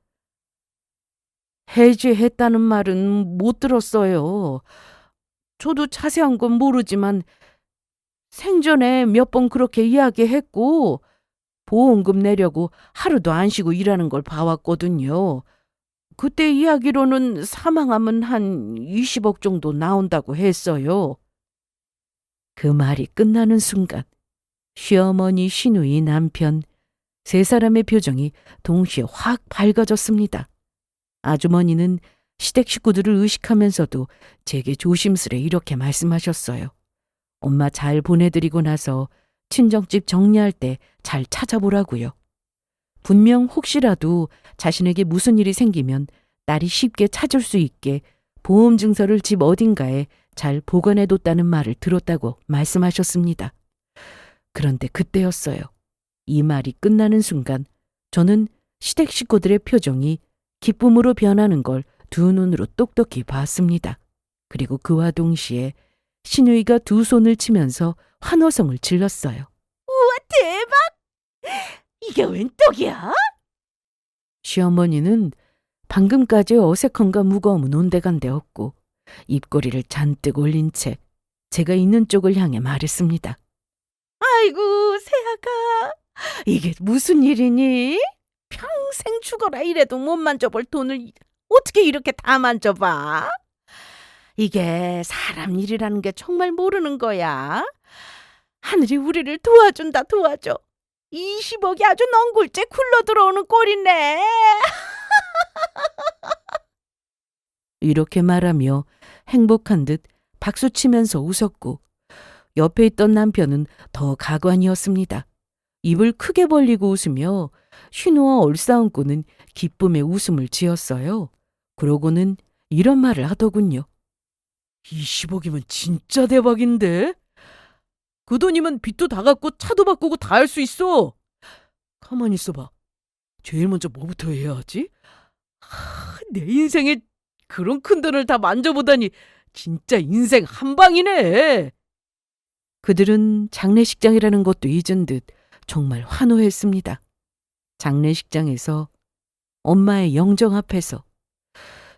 해지했다는 말은 못 들었어요. 저도 자세한 건 모르지만 생전에 몇 번 그렇게 이야기했고 보험금 내려고 하루도 안 쉬고 일하는 걸 봐왔거든요. 그때 이야기로는 사망하면 한 20억 정도 나온다고 했어요. 그 말이 끝나는 순간 시어머니, 시누이, 남편 세 사람의 표정이 동시에 확 밝아졌습니다. 아주머니는 시댁 식구들을 의식하면서도 제게 조심스레 이렇게 말씀하셨어요. 엄마 잘 보내드리고 나서 친정집 정리할 때 잘 찾아보라고요. 분명 혹시라도 자신에게 무슨 일이 생기면 딸이 쉽게 찾을 수 있게 보험 증서를 집 어딘가에 잘 보관해뒀다는 말을 들었다고 말씀하셨습니다. 그런데 그때였어요. 이 말이 끝나는 순간 저는 시댁 식구들의 표정이 기쁨으로 변하는 걸 두 눈으로 똑똑히 봤습니다. 그리고 그와 동시에 시누이가 두 손을 치면서 환호성을 질렀어요.
우와, 대박! 이게 웬 떡이야?
시어머니는 방금까지 어색함과 무거움은 온데간데 없고 입꼬리를 잔뜩 올린 채 제가 있는 쪽을 향해 말했습니다.
아이고, 새아가. 이게 무슨 일이니? 평생 죽어라 이래도 못 만져볼 돈을 어떻게 이렇게 다 만져봐? 이게 사람 일이라는 게 정말 모르는 거야. 하늘이 우리를 도와준다, 도와줘. 20억이 아주 넝굴째 굴러 들어오는 꼴이네.
이렇게 말하며 행복한 듯 박수치면서 웃었고 옆에 있던 남편은 더 가관이었습니다. 입을 크게 벌리고 웃으며 신우와 얼싸안고는 기쁨의 웃음을 지었어요. 그러고는 이런 말을 하더군요. 20억이면 진짜 대박인데? 그 돈이면 빚도 다 갚고 차도 바꾸고 다 할 수 있어. 가만히 있어봐. 제일 먼저 뭐부터 해야 하지? 내 인생에 그런 큰 돈을 다 만져보다니 진짜 인생 한방이네. 그들은 장례식장이라는 것도 잊은 듯 정말 환호했습니다. 장례식장에서 엄마의 영정 앞에서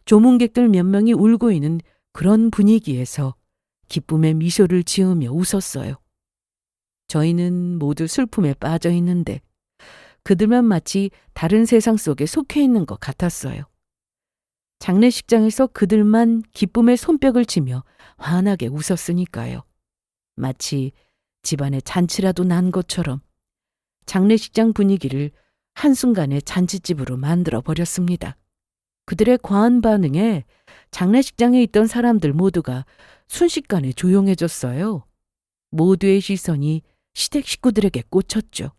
조문객들 몇 명이 울고 있는 그런 분위기에서 기쁨의 미소를 지으며 웃었어요. 저희는 모두 슬픔에 빠져 있는데 그들만 마치 다른 세상 속에 속해 있는 것 같았어요. 장례식장에서 그들만 기쁨의 손뼉을 치며 환하게 웃었으니까요. 마치 집안에 잔치라도 난 것처럼 장례식장 분위기를 한순간에 잔치집으로 만들어 버렸습니다. 그들의 과한 반응에 장례식장에 있던 사람들 모두가 순식간에 조용해졌어요. 모두의 시선이 시댁 식구들에게 꽂혔죠.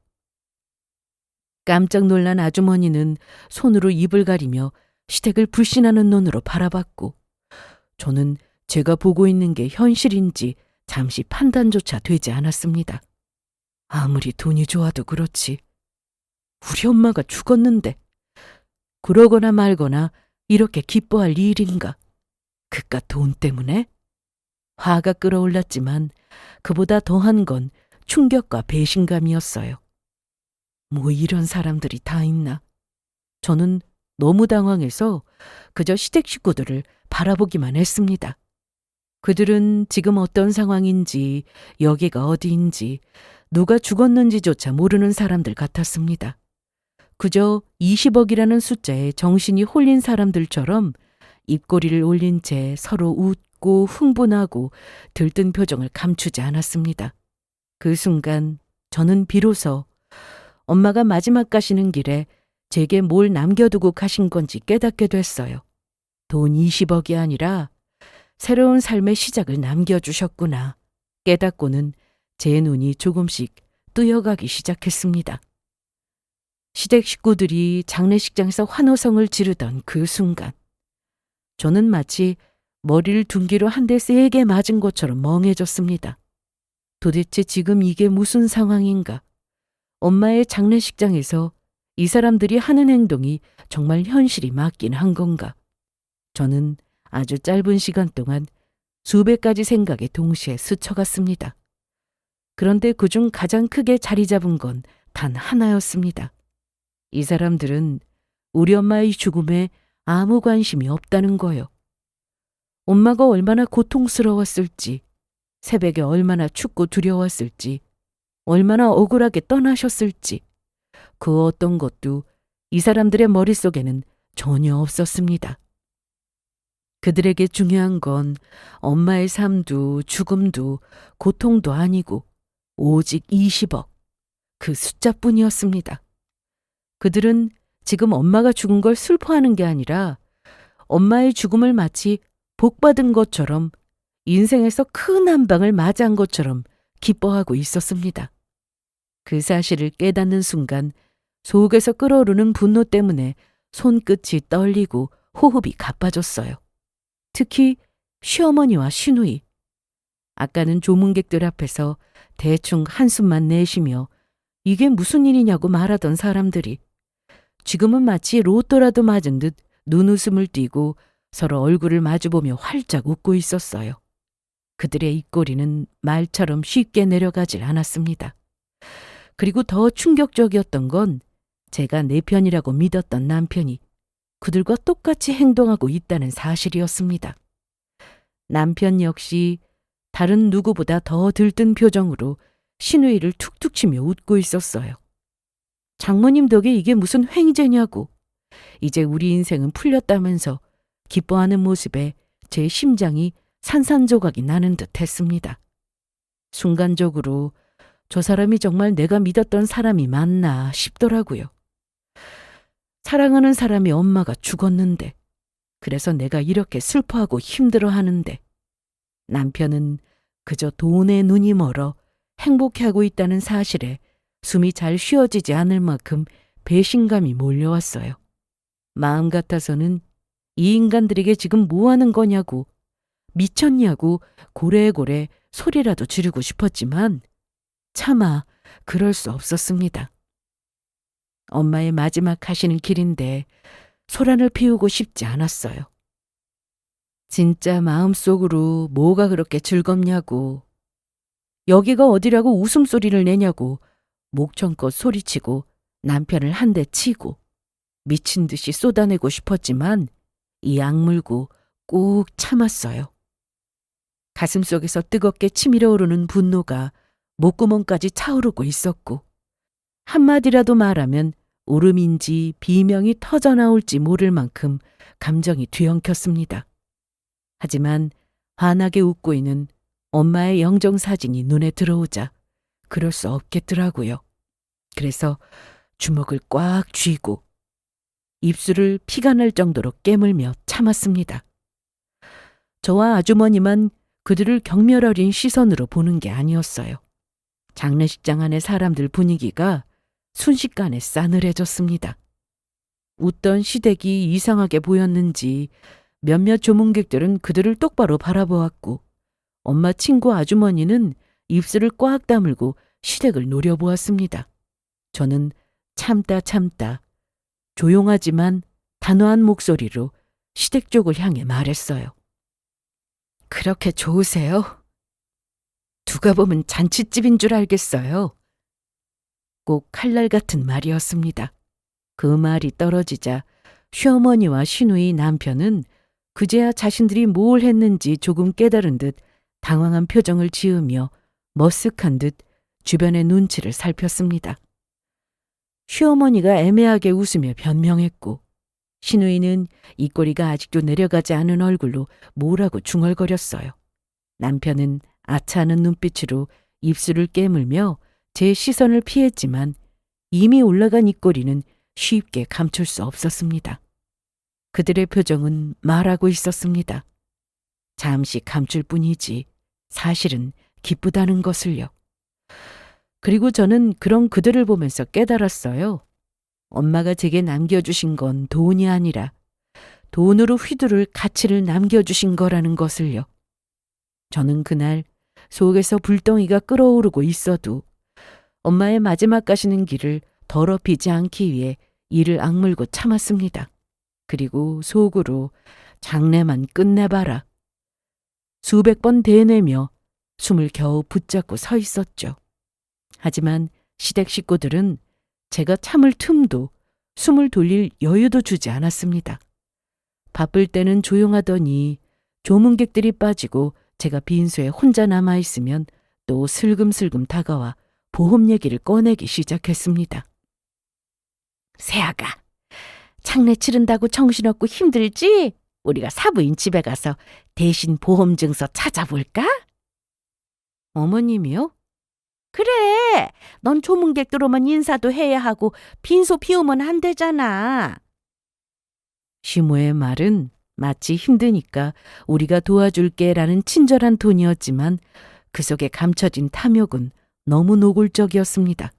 깜짝 놀란 아주머니는 손으로 입을 가리며 시댁을 불신하는 눈으로 바라봤고 저는 제가 보고 있는 게 현실인지 잠시 판단조차 되지 않았습니다. 아무리 돈이 좋아도 그렇지. 우리 엄마가 죽었는데 그러거나 말거나 이렇게 기뻐할 일인가. 그깟 돈 때문에? 화가 끓어올랐지만 그보다 더한 건 충격과 배신감이었어요. 뭐 이런 사람들이 다 있나. 저는 너무 당황해서 그저 시댁 식구들을 바라보기만 했습니다. 그들은 지금 어떤 상황인지 여기가 어디인지 누가 죽었는지조차 모르는 사람들 같았습니다. 그저 20억이라는 숫자에 정신이 홀린 사람들처럼 입꼬리를 올린 채 서로 웃고 흥분하고 들뜬 표정을 감추지 않았습니다. 그 순간 저는 비로소 엄마가 마지막 가시는 길에 제게 뭘 남겨두고 가신 건지 깨닫게 됐어요. 돈 20억이 아니라 새로운 삶의 시작을 남겨주셨구나 깨닫고는 제 눈이 조금씩 뜨여가기 시작했습니다. 시댁 식구들이 장례식장에서 환호성을 지르던 그 순간, 저는 마치 머리를 둔기로 한 대 세게 맞은 것처럼 멍해졌습니다. 도대체 지금 이게 무슨 상황인가? 엄마의 장례식장에서 이 사람들이 하는 행동이 정말 현실이 맞긴 한 건가? 저는 아주 짧은 시간 동안 수백 가지 생각에 동시에 스쳐갔습니다. 그런데 그중 가장 크게 자리 잡은 건 단 하나였습니다. 이 사람들은 우리 엄마의 죽음에 아무 관심이 없다는 거요. 엄마가 얼마나 고통스러웠을지, 새벽에 얼마나 춥고 두려웠을지, 얼마나 억울하게 떠나셨을지, 그 어떤 것도 이 사람들의 머릿속에는 전혀 없었습니다. 그들에게 중요한 건 엄마의 삶도 죽음도 고통도 아니고 오직 20억, 그 숫자뿐이었습니다. 그들은 지금 엄마가 죽은 걸 슬퍼하는 게 아니라 엄마의 죽음을 마치 복받은 것처럼 인생에서 큰 한 방을 맞이한 것처럼 기뻐하고 있었습니다. 그 사실을 깨닫는 순간 속에서 끓어오르는 분노 때문에 손끝이 떨리고 호흡이 가빠졌어요. 특히 시어머니와 시누이. 아까는 조문객들 앞에서 대충 한숨만 내쉬며 이게 무슨 일이냐고 말하던 사람들이 지금은 마치 로또라도 맞은 듯 눈웃음을 띠고 서로 얼굴을 마주보며 활짝 웃고 있었어요. 그들의 입꼬리는 말처럼 쉽게 내려가질 않았습니다. 그리고 더 충격적이었던 건 제가 내 편이라고 믿었던 남편이 그들과 똑같이 행동하고 있다는 사실이었습니다. 남편 역시 다른 누구보다 더 들뜬 표정으로 시누이를 툭툭 치며 웃고 있었어요. 장모님 덕에 이게 무슨 횡재냐고. 이제 우리 인생은 풀렸다면서 기뻐하는 모습에 제 심장이 산산조각이 나는 듯 했습니다. 순간적으로 저 사람이 정말 내가 믿었던 사람이 맞나 싶더라고요. 사랑하는 사람이 엄마가 죽었는데, 그래서 내가 이렇게 슬퍼하고 힘들어하는데, 남편은 그저 돈에 눈이 멀어 행복해하고 있다는 사실에 숨이 잘 쉬어지지 않을 만큼 배신감이 몰려왔어요. 마음 같아서는 이 인간들에게 지금 뭐 하는 거냐고, 미쳤냐고 고래고래 소리라도 지르고 싶었지만 차마 그럴 수 없었습니다. 엄마의 마지막 가시는 길인데 소란을 피우고 싶지 않았어요. 진짜 마음속으로 뭐가 그렇게 즐겁냐고, 여기가 어디라고 웃음소리를 내냐고 목청껏 소리치고 남편을 한 대 치고 미친 듯이 쏟아내고 싶었지만 이 악물고 꾹 참았어요. 가슴속에서 뜨겁게 치밀어 오르는 분노가 목구멍까지 차오르고 있었고 한마디라도 말하면 울음인지 비명이 터져나올지 모를 만큼 감정이 뒤엉켰습니다. 하지만 환하게 웃고 있는 엄마의 영정사진이 눈에 들어오자 그럴 수 없겠더라고요. 그래서 주먹을 꽉 쥐고 입술을 피가 날 정도로 깨물며 참았습니다. 저와 아주머니만 그들을 경멸어린 시선으로 보는 게 아니었어요. 장례식장 안의 사람들 분위기가 순식간에 싸늘해졌습니다. 웃던 시댁이 이상하게 보였는지 몇몇 조문객들은 그들을 똑바로 바라보았고 엄마 친구 아주머니는 입술을 꽉 다물고 시댁을 노려보았습니다. 저는 참다 조용하지만 단호한 목소리로 시댁 쪽을 향해 말했어요. 그렇게 좋으세요? 누가 보면 잔칫집인 줄 알겠어요. 꼭 칼날 같은 말이었습니다. 그 말이 떨어지자 시어머니와 시누이 남편은 그제야 자신들이 뭘 했는지 조금 깨달은 듯 당황한 표정을 지으며 머쓱한 듯 주변의 눈치를 살폈습니다. 시어머니가 애매하게 웃으며 변명했고 시누이는 입꼬리가 아직도 내려가지 않은 얼굴로 뭐라고 중얼거렸어요. 남편은 아차하는 눈빛으로 입술을 깨물며 제 시선을 피했지만 이미 올라간 입꼬리는 쉽게 감출 수 없었습니다. 그들의 표정은 말하고 있었습니다. 잠시 감출 뿐이지 사실은 기쁘다는 것을요. 그리고 저는 그런 그들을 보면서 깨달았어요. 엄마가 제게 남겨주신 건 돈이 아니라 돈으로 휘두를 가치를 남겨주신 거라는 것을요. 저는 그날 속에서 불덩이가 끓어오르고 있어도 엄마의 마지막 가시는 길을 더럽히지 않기 위해 이를 악물고 참았습니다. 그리고 속으로 장래만 끝내봐라. 수백 번 대내며 숨을 겨우 붙잡고 서 있었죠. 하지만 시댁 식구들은 제가 참을 틈도 숨을 돌릴 여유도 주지 않았습니다. 바쁠 때는 조용하더니 조문객들이 빠지고 제가 빈소에 혼자 남아있으면 또 슬금슬금 다가와 보험 얘기를 꺼내기 시작했습니다.
세아가, 장례 치른다고 정신없고 힘들지? 우리가 사부인 집에 가서 대신 보험증서 찾아볼까?
어머님이요?
그래, 넌 조문객들 오면 인사도 해야 하고 빈소 비우면 안 되잖아.
시모의 말은 마치 힘드니까 우리가 도와줄게라는 친절한 톤이었지만 그 속에 감춰진 탐욕은 너무 노골적이었습니다.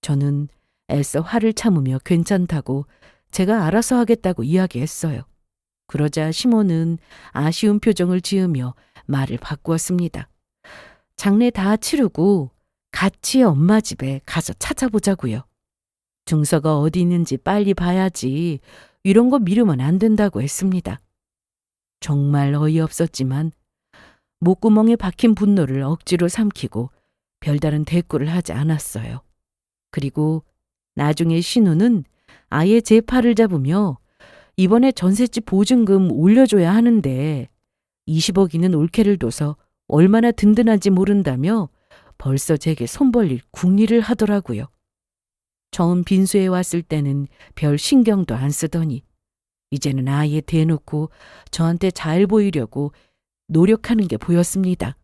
저는 애써 화를 참으며 괜찮다고 제가 알아서 하겠다고 이야기했어요. 그러자 시모는 아쉬운 표정을 지으며 말을 바꾸었습니다. 장례 다 치르고 같이 엄마 집에 가서 찾아보자고요. 증서가 어디 있는지 빨리 봐야지 이런 거 미루면 안 된다고 했습니다. 정말 어이없었지만 목구멍에 박힌 분노를 억지로 삼키고 별다른 대꾸를 하지 않았어요. 그리고 나중에 신우는 아예 제 팔을 잡으며 이번에 전셋집 보증금 올려줘야 하는데 20억이는 올케를 둬서 얼마나 든든한지 모른다며 벌써 제게 손 벌릴 궁리를 하더라고요. 처음 빈소에 왔을 때는 별 신경도 안 쓰더니 이제는 아예 대놓고 저한테 잘 보이려고 노력하는 게 보였습니다.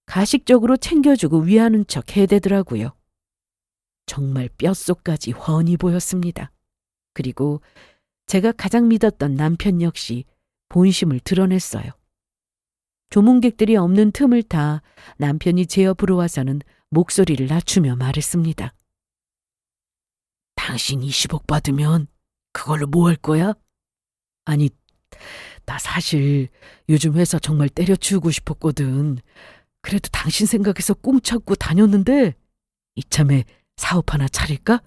가식적으로 챙겨주고 위하는 척 해대더라고요. 정말 뼛속까지 훤히 보였습니다. 그리고 제가 가장 믿었던 남편 역시 본심을 드러냈어요. 조문객들이 없는 틈을 타 남편이 제 옆으로 와서는 목소리를 낮추며 말했습니다. 당신 20억 받으면 그걸로 뭐 할 거야? 아니, 나 사실 요즘 회사 정말 때려치우고 싶었거든. 그래도 당신 생각해서 꽁 참고 다녔는데 이참에 사업 하나 차릴까?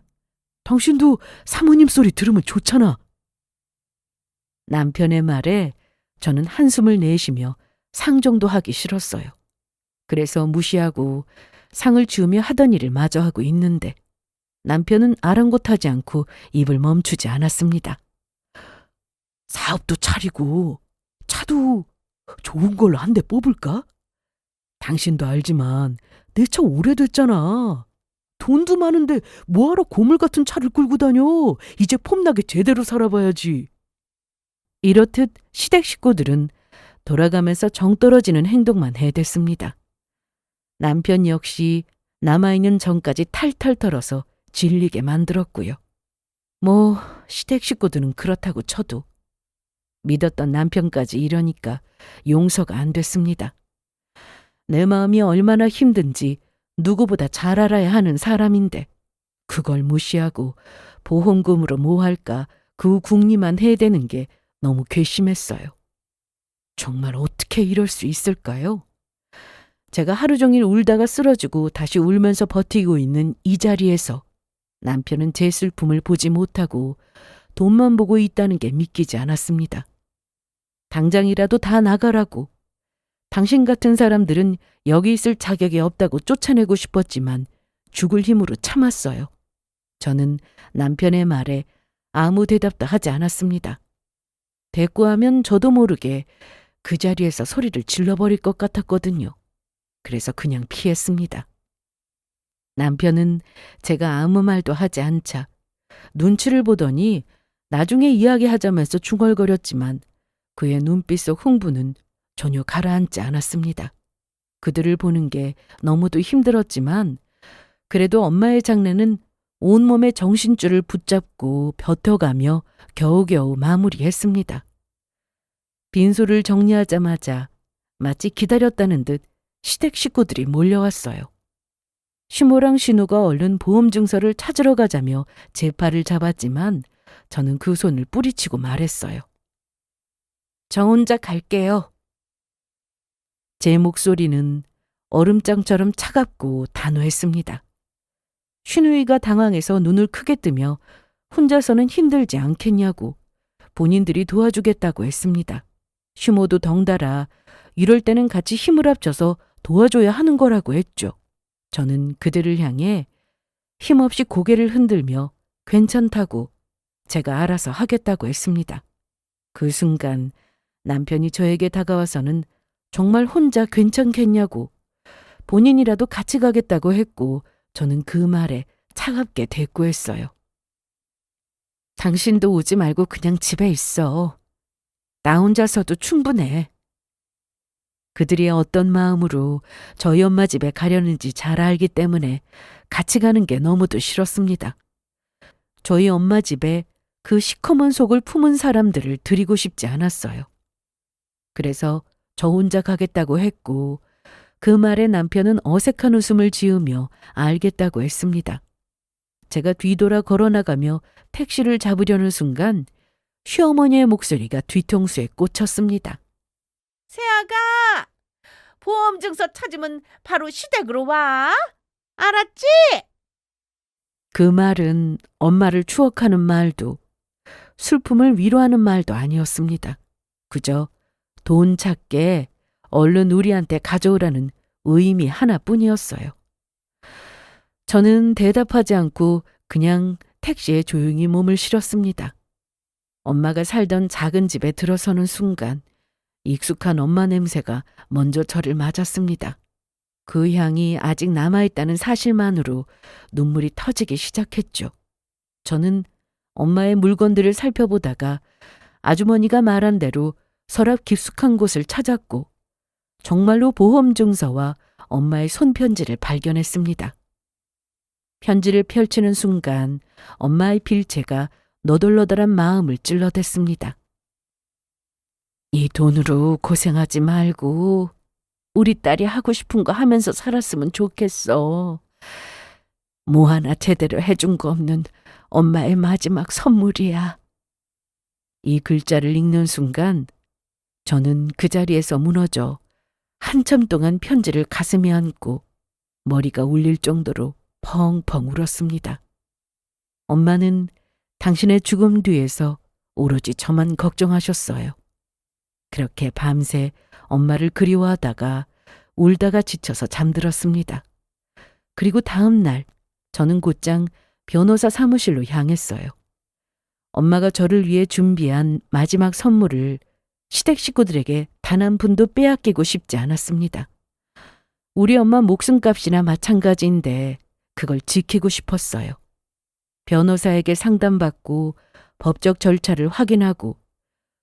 당신도 사모님 소리 들으면 좋잖아. 남편의 말에 저는 한숨을 내쉬며 상종도 하기 싫었어요. 그래서 무시하고 상을 지으며 하던 일을 마저 하고 있는데 남편은 아랑곳하지 않고 입을 멈추지 않았습니다. 사업도 차리고 차도 좋은 걸로 한 대 뽑을까? 당신도 알지만 내 차 오래됐잖아. 돈도 많은데 뭐하러 고물 같은 차를 끌고 다녀. 이제 폼나게 제대로 살아봐야지. 이렇듯 시댁 식구들은 돌아가면서 정 떨어지는 행동만 해댔습니다. 남편 역시 남아있는 정까지 탈탈 털어서 질리게 만들었고요. 뭐 시댁 식구들은 그렇다고 쳐도 믿었던 남편까지 이러니까 용서가 안 됐습니다. 내 마음이 얼마나 힘든지 누구보다 잘 알아야 하는 사람인데 그걸 무시하고 보험금으로 뭐 할까 그 궁리만 해대는 게 너무 괘씸했어요. 정말 어떻게 이럴 수 있을까요? 제가 하루 종일 울다가 쓰러지고 다시 울면서 버티고 있는 이 자리에서 남편은 제 슬픔을 보지 못하고 돈만 보고 있다는 게 믿기지 않았습니다. 당장이라도 다 나가라고. 당신 같은 사람들은 여기 있을 자격이 없다고 쫓아내고 싶었지만 죽을 힘으로 참았어요. 저는 남편의 말에 아무 대답도 하지 않았습니다. 대꾸하면 저도 모르게 그 자리에서 소리를 질러버릴 것 같았거든요. 그래서 그냥 피했습니다. 남편은 제가 아무 말도 하지 않자 눈치를 보더니 나중에 이야기하자면서 중얼거렸지만 그의 눈빛 속 흥분은 전혀 가라앉지 않았습니다. 그들을 보는 게 너무도 힘들었지만 그래도 엄마의 장례는 온몸의 정신줄을 붙잡고 버텨가며 겨우겨우 마무리했습니다. 빈소를 정리하자마자 마치 기다렸다는 듯 시댁 식구들이 몰려왔어요. 시모랑 신우가 얼른 보험 증서를 찾으러 가자며 제 팔을 잡았지만 저는 그 손을 뿌리치고 말했어요. 저 혼자 갈게요. 제 목소리는 얼음장처럼 차갑고 단호했습니다. 신우이가 당황해서 눈을 크게 뜨며 혼자서는 힘들지 않겠냐고 본인들이 도와주겠다고 했습니다. 시모도 덩달아 이럴 때는 같이 힘을 합쳐서 도와줘야 하는 거라고 했죠. 저는 그들을 향해 힘없이 고개를 흔들며 괜찮다고 제가 알아서 하겠다고 했습니다. 그 순간 남편이 저에게 다가와서는 정말 혼자 괜찮겠냐고 본인이라도 같이 가겠다고 했고 저는 그 말에 차갑게 대꾸했어요. 당신도 오지 말고 그냥 집에 있어. 나 혼자서도 충분해. 그들이 어떤 마음으로 저희 엄마 집에 가려는지 잘 알기 때문에 같이 가는 게 너무도 싫었습니다. 저희 엄마 집에 그 시커먼 속을 품은 사람들을 들이고 싶지 않았어요. 그래서 저 혼자 가겠다고 했고 그 말에 남편은 어색한 웃음을 지으며 알겠다고 했습니다. 제가 뒤돌아 걸어나가며 택시를 잡으려는 순간 시어머니의 목소리가 뒤통수에 꽂혔습니다.
세아가 보험 증서 찾으면 바로 시댁으로 와. 알았지?
그 말은 엄마를 추억하는 말도 슬픔을 위로하는 말도 아니었습니다. 그저 돈 찾게 얼른 우리한테 가져오라는 의미 하나뿐이었어요. 저는 대답하지 않고 그냥 택시에 조용히 몸을 실었습니다. 엄마가 살던 작은 집에 들어서는 순간 익숙한 엄마 냄새가 먼저 저를 맞았습니다. 그 향이 아직 남아있다는 사실만으로 눈물이 터지기 시작했죠. 저는 엄마의 물건들을 살펴보다가 아주머니가 말한 대로 서랍 깊숙한 곳을 찾았고 정말로 보험 증서와 엄마의 손편지를 발견했습니다. 편지를 펼치는 순간 엄마의 필체가 너덜너덜한 마음을 찔러댔습니다. 이 돈으로 고생하지 말고 우리 딸이 하고 싶은 거 하면서 살았으면 좋겠어. 뭐 하나 제대로 해준 거 없는 엄마의 마지막 선물이야. 이 글자를 읽는 순간 저는 그 자리에서 무너져 한참 동안 편지를 가슴에 안고 머리가 울릴 정도로 펑펑 울었습니다. 엄마는 당신의 죽음 뒤에서 오로지 저만 걱정하셨어요. 그렇게 밤새 엄마를 그리워하다가 울다가 지쳐서 잠들었습니다. 그리고 다음 날 저는 곧장 변호사 사무실로 향했어요. 엄마가 저를 위해 준비한 마지막 선물을 시댁 식구들에게 단 한 푼도 빼앗기고 싶지 않았습니다. 우리 엄마 목숨값이나 마찬가지인데 그걸 지키고 싶었어요. 변호사에게 상담받고 법적 절차를 확인하고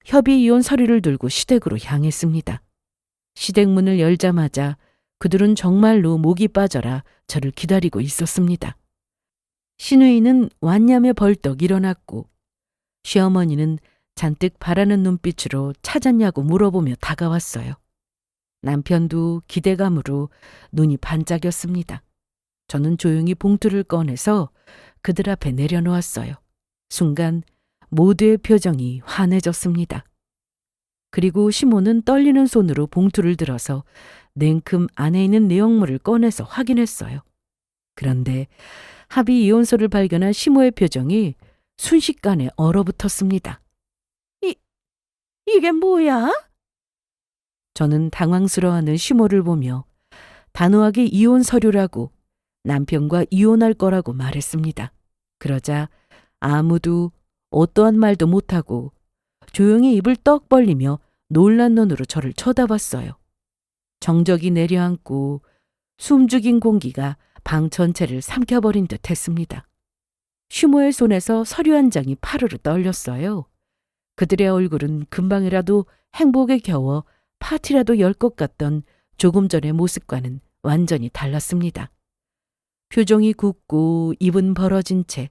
협의 이혼 서류를 들고 시댁으로 향했습니다. 시댁 문을 열자마자 그들은 정말로 목이 빠져라 저를 기다리고 있었습니다. 신우이는 왔냐며 벌떡 일어났고 시어머니는 잔뜩 바라는 눈빛으로 찾았냐고 물어보며 다가왔어요. 남편도 기대감으로 눈이 반짝였습니다. 저는 조용히 봉투를 꺼내서 그들 앞에 내려놓았어요. 순간 모두의 표정이 환해졌습니다. 그리고 시모는 떨리는 손으로 봉투를 들어서 냉큼 안에 있는 내용물을 꺼내서 확인했어요. 그런데 합의 이혼서를 발견한 시모의 표정이 순식간에 얼어붙었습니다.
이게 뭐야?
저는 당황스러워하는 시모를 보며 단호하게 이혼 서류라고 남편과 이혼할 거라고 말했습니다. 그러자 아무도 어떠한 말도 못하고 조용히 입을 떡 벌리며 놀란 눈으로 저를 쳐다봤어요. 정적이 내려앉고 숨죽인 공기가 방 전체를 삼켜버린 듯 했습니다. 시모의 손에서 서류 한 장이 파르르 떨렸어요. 그들의 얼굴은 금방이라도 행복에 겨워 파티라도 열 것 같던 조금 전의 모습과는 완전히 달랐습니다. 표정이 굳고 입은 벌어진 채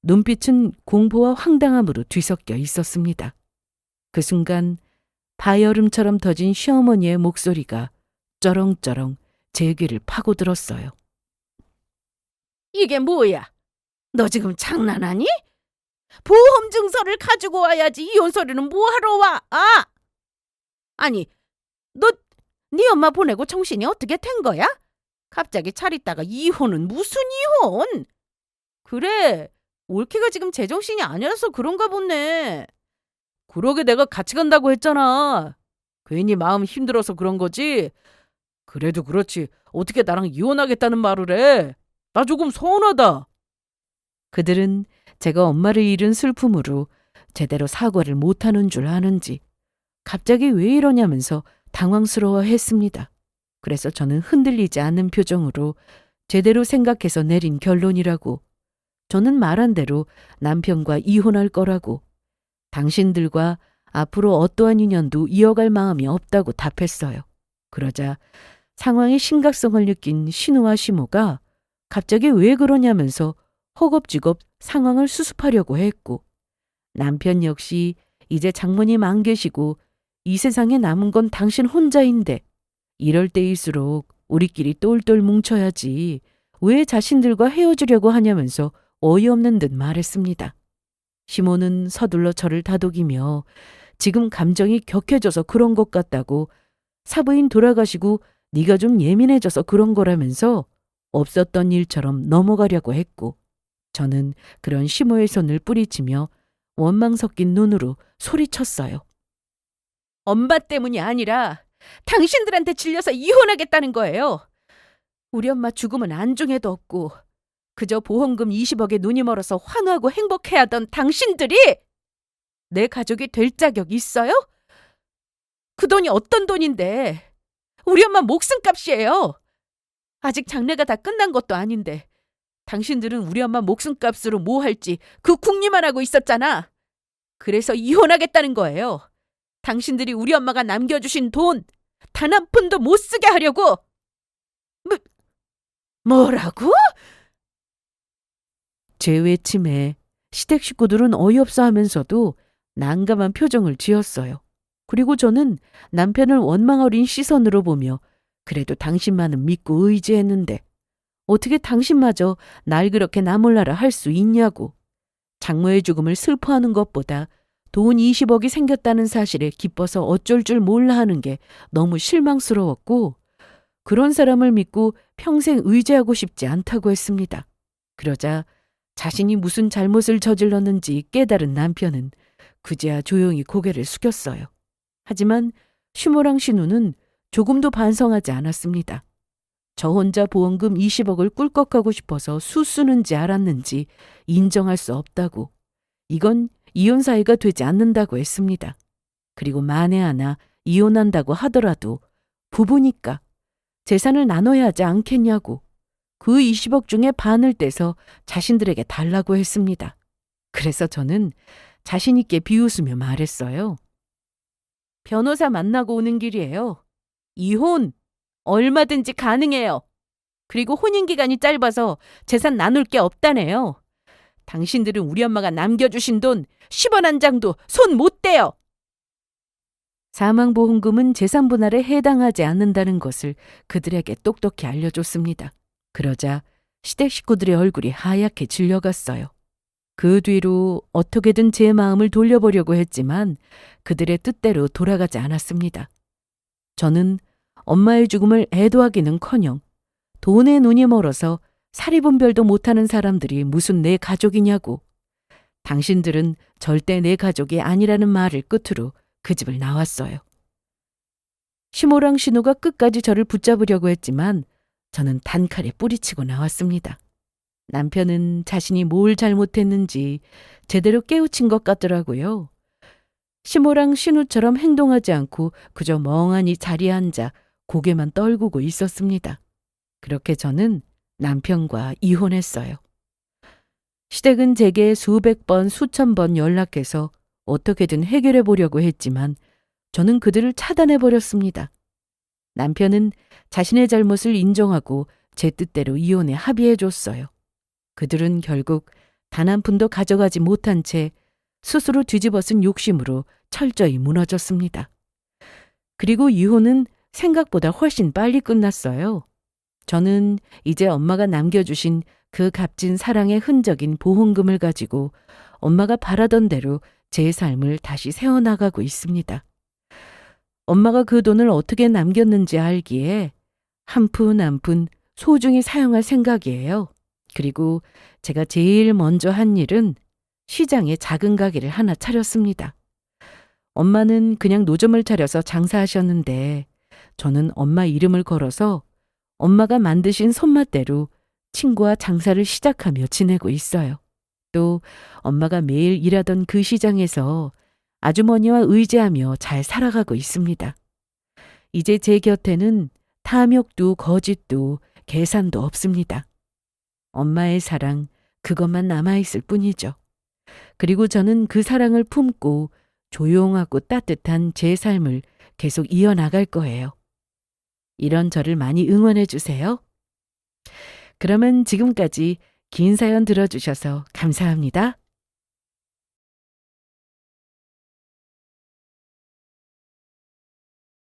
눈빛은 공포와 황당함으로 뒤섞여 있었습니다. 그 순간 바이얼음처럼 터진 시어머니의 목소리가 쩌렁쩌렁 제 귀를 파고들었어요.
이게 뭐야? 너 지금 장난하니? 보험 증서를 가지고 와야지 이혼 서류는 뭐하러 와? 아니, 너 네 엄마 보내고 정신이 어떻게 된 거야? 갑자기 차리다가 이혼은 무슨 이혼? 그래, 올케가 지금 제정신이 아니라서 그런가 보네. 그러게 내가 같이 간다고 했잖아. 괜히 마음 힘들어서 그런 거지. 그래도 그렇지. 어떻게 나랑 이혼하겠다는 말을 해? 나 조금 서운하다.
그들은 제가 엄마를 잃은 슬픔으로 제대로 사과를 못하는 줄 아는지 갑자기 왜 이러냐면서 당황스러워했습니다. 그래서 저는 흔들리지 않는 표정으로 제대로 생각해서 내린 결론이라고, 저는 말한 대로 남편과 이혼할 거라고, 당신들과 앞으로 어떠한 인연도 이어갈 마음이 없다고 답했어요. 그러자 상황의 심각성을 느낀 신우와 시모가 갑자기 왜 그러냐면서 허겁지겁 상황을 수습하려고 했고, 남편 역시 이제 장모님 안 계시고 이 세상에 남은 건 당신 혼자인데 이럴 때일수록 우리끼리 똘똘 뭉쳐야지 왜 자신들과 헤어지려고 하냐면서 어이없는 듯 말했습니다. 시모는 서둘러 저를 다독이며 지금 감정이 격해져서 그런 것 같다고, 사부인 돌아가시고 네가 좀 예민해져서 그런 거라면서 없었던 일처럼 넘어가려고 했고, 저는 그런 시모의 손을 뿌리치며 원망 섞인 눈으로 소리쳤어요.
엄마 때문이 아니라 당신들한테 질려서 이혼하겠다는 거예요. 우리 엄마 죽음은 안중에도 없고 그저 보험금 20억에 눈이 멀어서 환호하고 행복해하던 당신들이 내 가족이 될 자격 있어요? 그 돈이 어떤 돈인데 우리 엄마 목숨값이에요. 아직 장례가 다 끝난 것도 아닌데 당신들은 우리 엄마 목숨값으로 뭐 할지 그 궁리만 하고 있었잖아. 그래서 이혼하겠다는 거예요. 당신들이 우리 엄마가 남겨주신 돈 단 한 푼도 못 쓰게 하려고. 뭐라고?
제 외침에 시댁 식구들은 어이없어 하면서도 난감한 표정을 지었어요. 그리고 저는 남편을 원망 어린 시선으로 보며 그래도 당신만은 믿고 의지했는데 어떻게 당신마저 날 그렇게 나몰라라 할 수 있냐고, 장모의 죽음을 슬퍼하는 것보다 돈 20억이 생겼다는 사실에 기뻐서 어쩔 줄 몰라 하는 게 너무 실망스러웠고, 그런 사람을 믿고 평생 의지하고 싶지 않다고 했습니다. 그러자 자신이 무슨 잘못을 저질렀는지 깨달은 남편은 그제야 조용히 고개를 숙였어요. 하지만 시모랑 신우는 조금도 반성하지 않았습니다. 저 혼자 보험금 20억을 꿀꺽하고 싶어서 수쓰는지 알았는지 인정할 수 없다고, 이건 이혼 사이가 되지 않는다고 했습니다. 그리고 만에 하나 이혼한다고 하더라도 부부니까 재산을 나눠야 하지 않겠냐고, 그 20억 중에 반을 떼서 자신들에게 달라고 했습니다. 그래서 저는 자신 있게 비웃으며 말했어요. 변호사 만나고 오는 길이에요. 이혼 얼마든지 가능해요. 그리고 혼인기간이 짧아서 재산 나눌 게 없다네요. 당신들은 우리 엄마가 남겨주신 돈 10원 한 장도 손 못 대요. 사망보험금은 재산 분할에 해당하지 않는다는 것을 그들에게 똑똑히 알려줬습니다. 그러자 시댁 식구들의 얼굴이 하얗게 질려갔어요. 그 뒤로 어떻게든 제 마음을 돌려보려고 했지만 그들의 뜻대로 돌아가지 않았습니다. 저는 엄마의 죽음을 애도하기는커녕 돈에 눈이 멀어서 사리분별도 못하는 사람들이 무슨 내 가족이냐고, 당신들은 절대 내 가족이 아니라는 말을 끝으로 그 집을 나왔어요. 시모랑 신우가 끝까지 저를 붙잡으려고 했지만 저는 단칼에 뿌리치고 나왔습니다. 남편은 자신이 뭘 잘못했는지 제대로 깨우친 것 같더라고요. 시모랑 신우처럼 행동하지 않고 그저 멍하니 자리에 앉아 고개만 떨구고 있었습니다. 그렇게 저는 남편과 이혼했어요. 시댁은 제게 수백 번, 수천 번 연락해서 어떻게든 해결해 보려고 했지만 저는 그들을 차단해 버렸습니다. 남편은 자신의 잘못을 인정하고 제 뜻대로 이혼에 합의해 줬어요. 그들은 결국 단 한 푼도 가져가지 못한 채 스스로 뒤집어 쓴 욕심으로 철저히 무너졌습니다. 그리고 이혼은 생각보다 훨씬 빨리 끝났어요. 저는 이제 엄마가 남겨주신 그 값진 사랑의 흔적인 보험금을 가지고 엄마가 바라던 대로 제 삶을 다시 세워나가고 있습니다. 엄마가 그 돈을 어떻게 남겼는지 알기에 한 푼 한 푼 소중히 사용할 생각이에요. 그리고 제가 제일 먼저 한 일은 시장에 작은 가게를 하나 차렸습니다. 엄마는 그냥 노점을 차려서 장사하셨는데 저는 엄마 이름을 걸어서 엄마가 만드신 손맛대로 친구와 장사를 시작하며 지내고 있어요. 또 엄마가 매일 일하던 그 시장에서 아주머니와 의지하며 잘 살아가고 있습니다. 이제 제 곁에는 탐욕도 거짓도 계산도 없습니다. 엄마의 사랑, 그것만 남아있을 뿐이죠. 그리고 저는 그 사랑을 품고 조용하고 따뜻한 제 삶을 계속 이어나갈 거예요. 이런 저를 많이 응원해 주세요. 그러면 지금까지 긴 사연 들어주셔서 감사합니다.